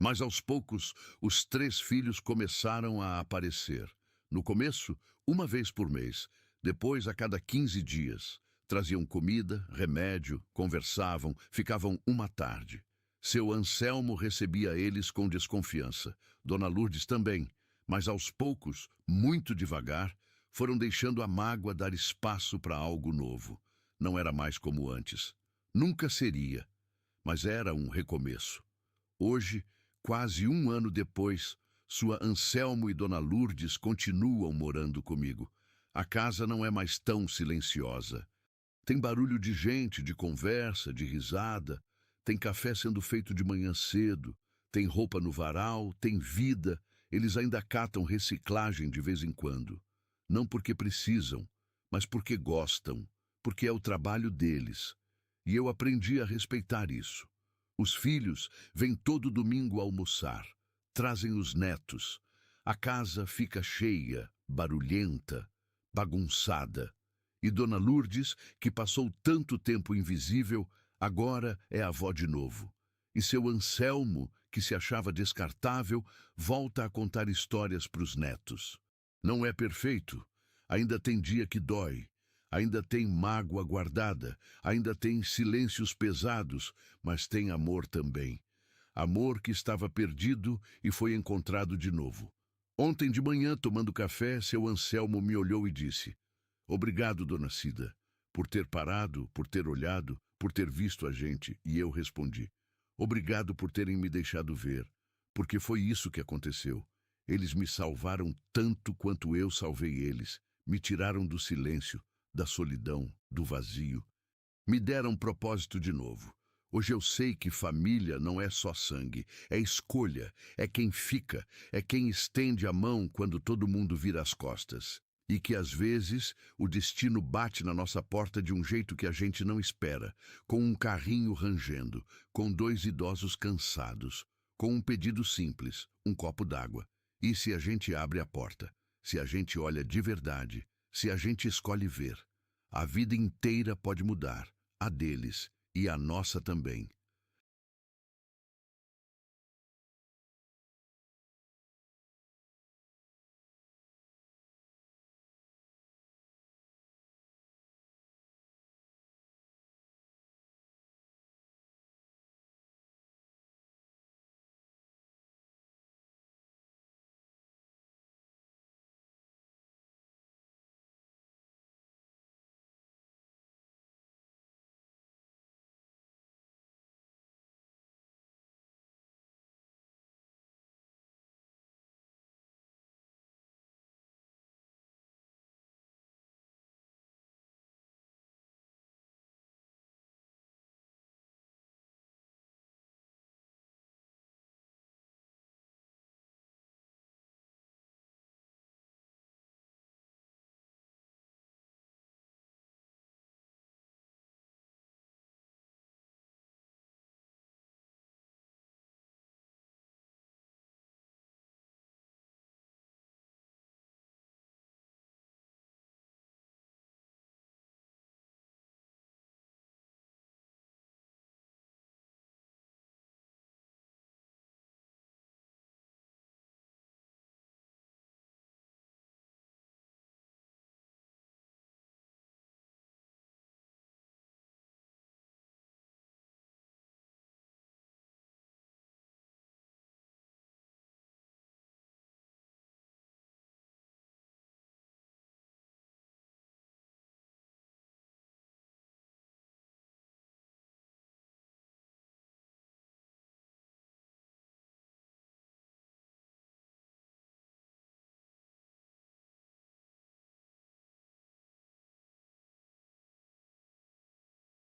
Mas aos poucos, os 3 filhos começaram a aparecer. No começo, uma vez por mês. Depois, a cada 15 dias. Traziam comida, remédio, conversavam, ficavam uma tarde. Seu Anselmo recebia eles com desconfiança. Dona Lourdes também. Mas aos poucos, muito devagar, foram deixando a mágoa dar espaço para algo novo. Não era mais como antes. Nunca seria. Mas era um recomeço. Hoje, quase 1 ano depois, sua Anselmo e Dona Lourdes continuam morando comigo. A casa não é mais tão silenciosa. Tem barulho de gente, de conversa, de risada. Tem café sendo feito de manhã cedo. Tem roupa no varal, tem vida. Eles ainda catam reciclagem de vez em quando. Não porque precisam, mas porque gostam, porque é o trabalho deles. E eu aprendi a respeitar isso. Os filhos vêm todo domingo almoçar, trazem os netos. A casa fica cheia, barulhenta, bagunçada. E Dona Lourdes, que passou tanto tempo invisível, agora é avó de novo. E seu Anselmo, que se achava descartável, volta a contar histórias para os netos. Não é perfeito. Ainda tem dia que dói. Ainda tem mágoa guardada. Ainda tem silêncios pesados, mas tem amor também. Amor que estava perdido e foi encontrado de novo. Ontem de manhã, tomando café, seu Anselmo me olhou e disse: Obrigado, Dona Cida, por ter parado, por ter olhado, por ter visto a gente. E eu respondi: Obrigado por terem me deixado ver, porque foi isso que aconteceu. Eles me salvaram tanto quanto eu salvei eles. Me tiraram do silêncio, da solidão, do vazio. Me deram propósito de novo. Hoje eu sei que família não é só sangue, é escolha, é quem fica, é quem estende a mão quando todo mundo vira as costas. E que às vezes o destino bate na nossa porta de um jeito que a gente não espera, com um carrinho rangendo, com 2 idosos cansados, com um pedido simples, um copo d'água. E se a gente abre a porta, se a gente olha de verdade, se a gente escolhe ver, a vida inteira pode mudar, a deles e a nossa também.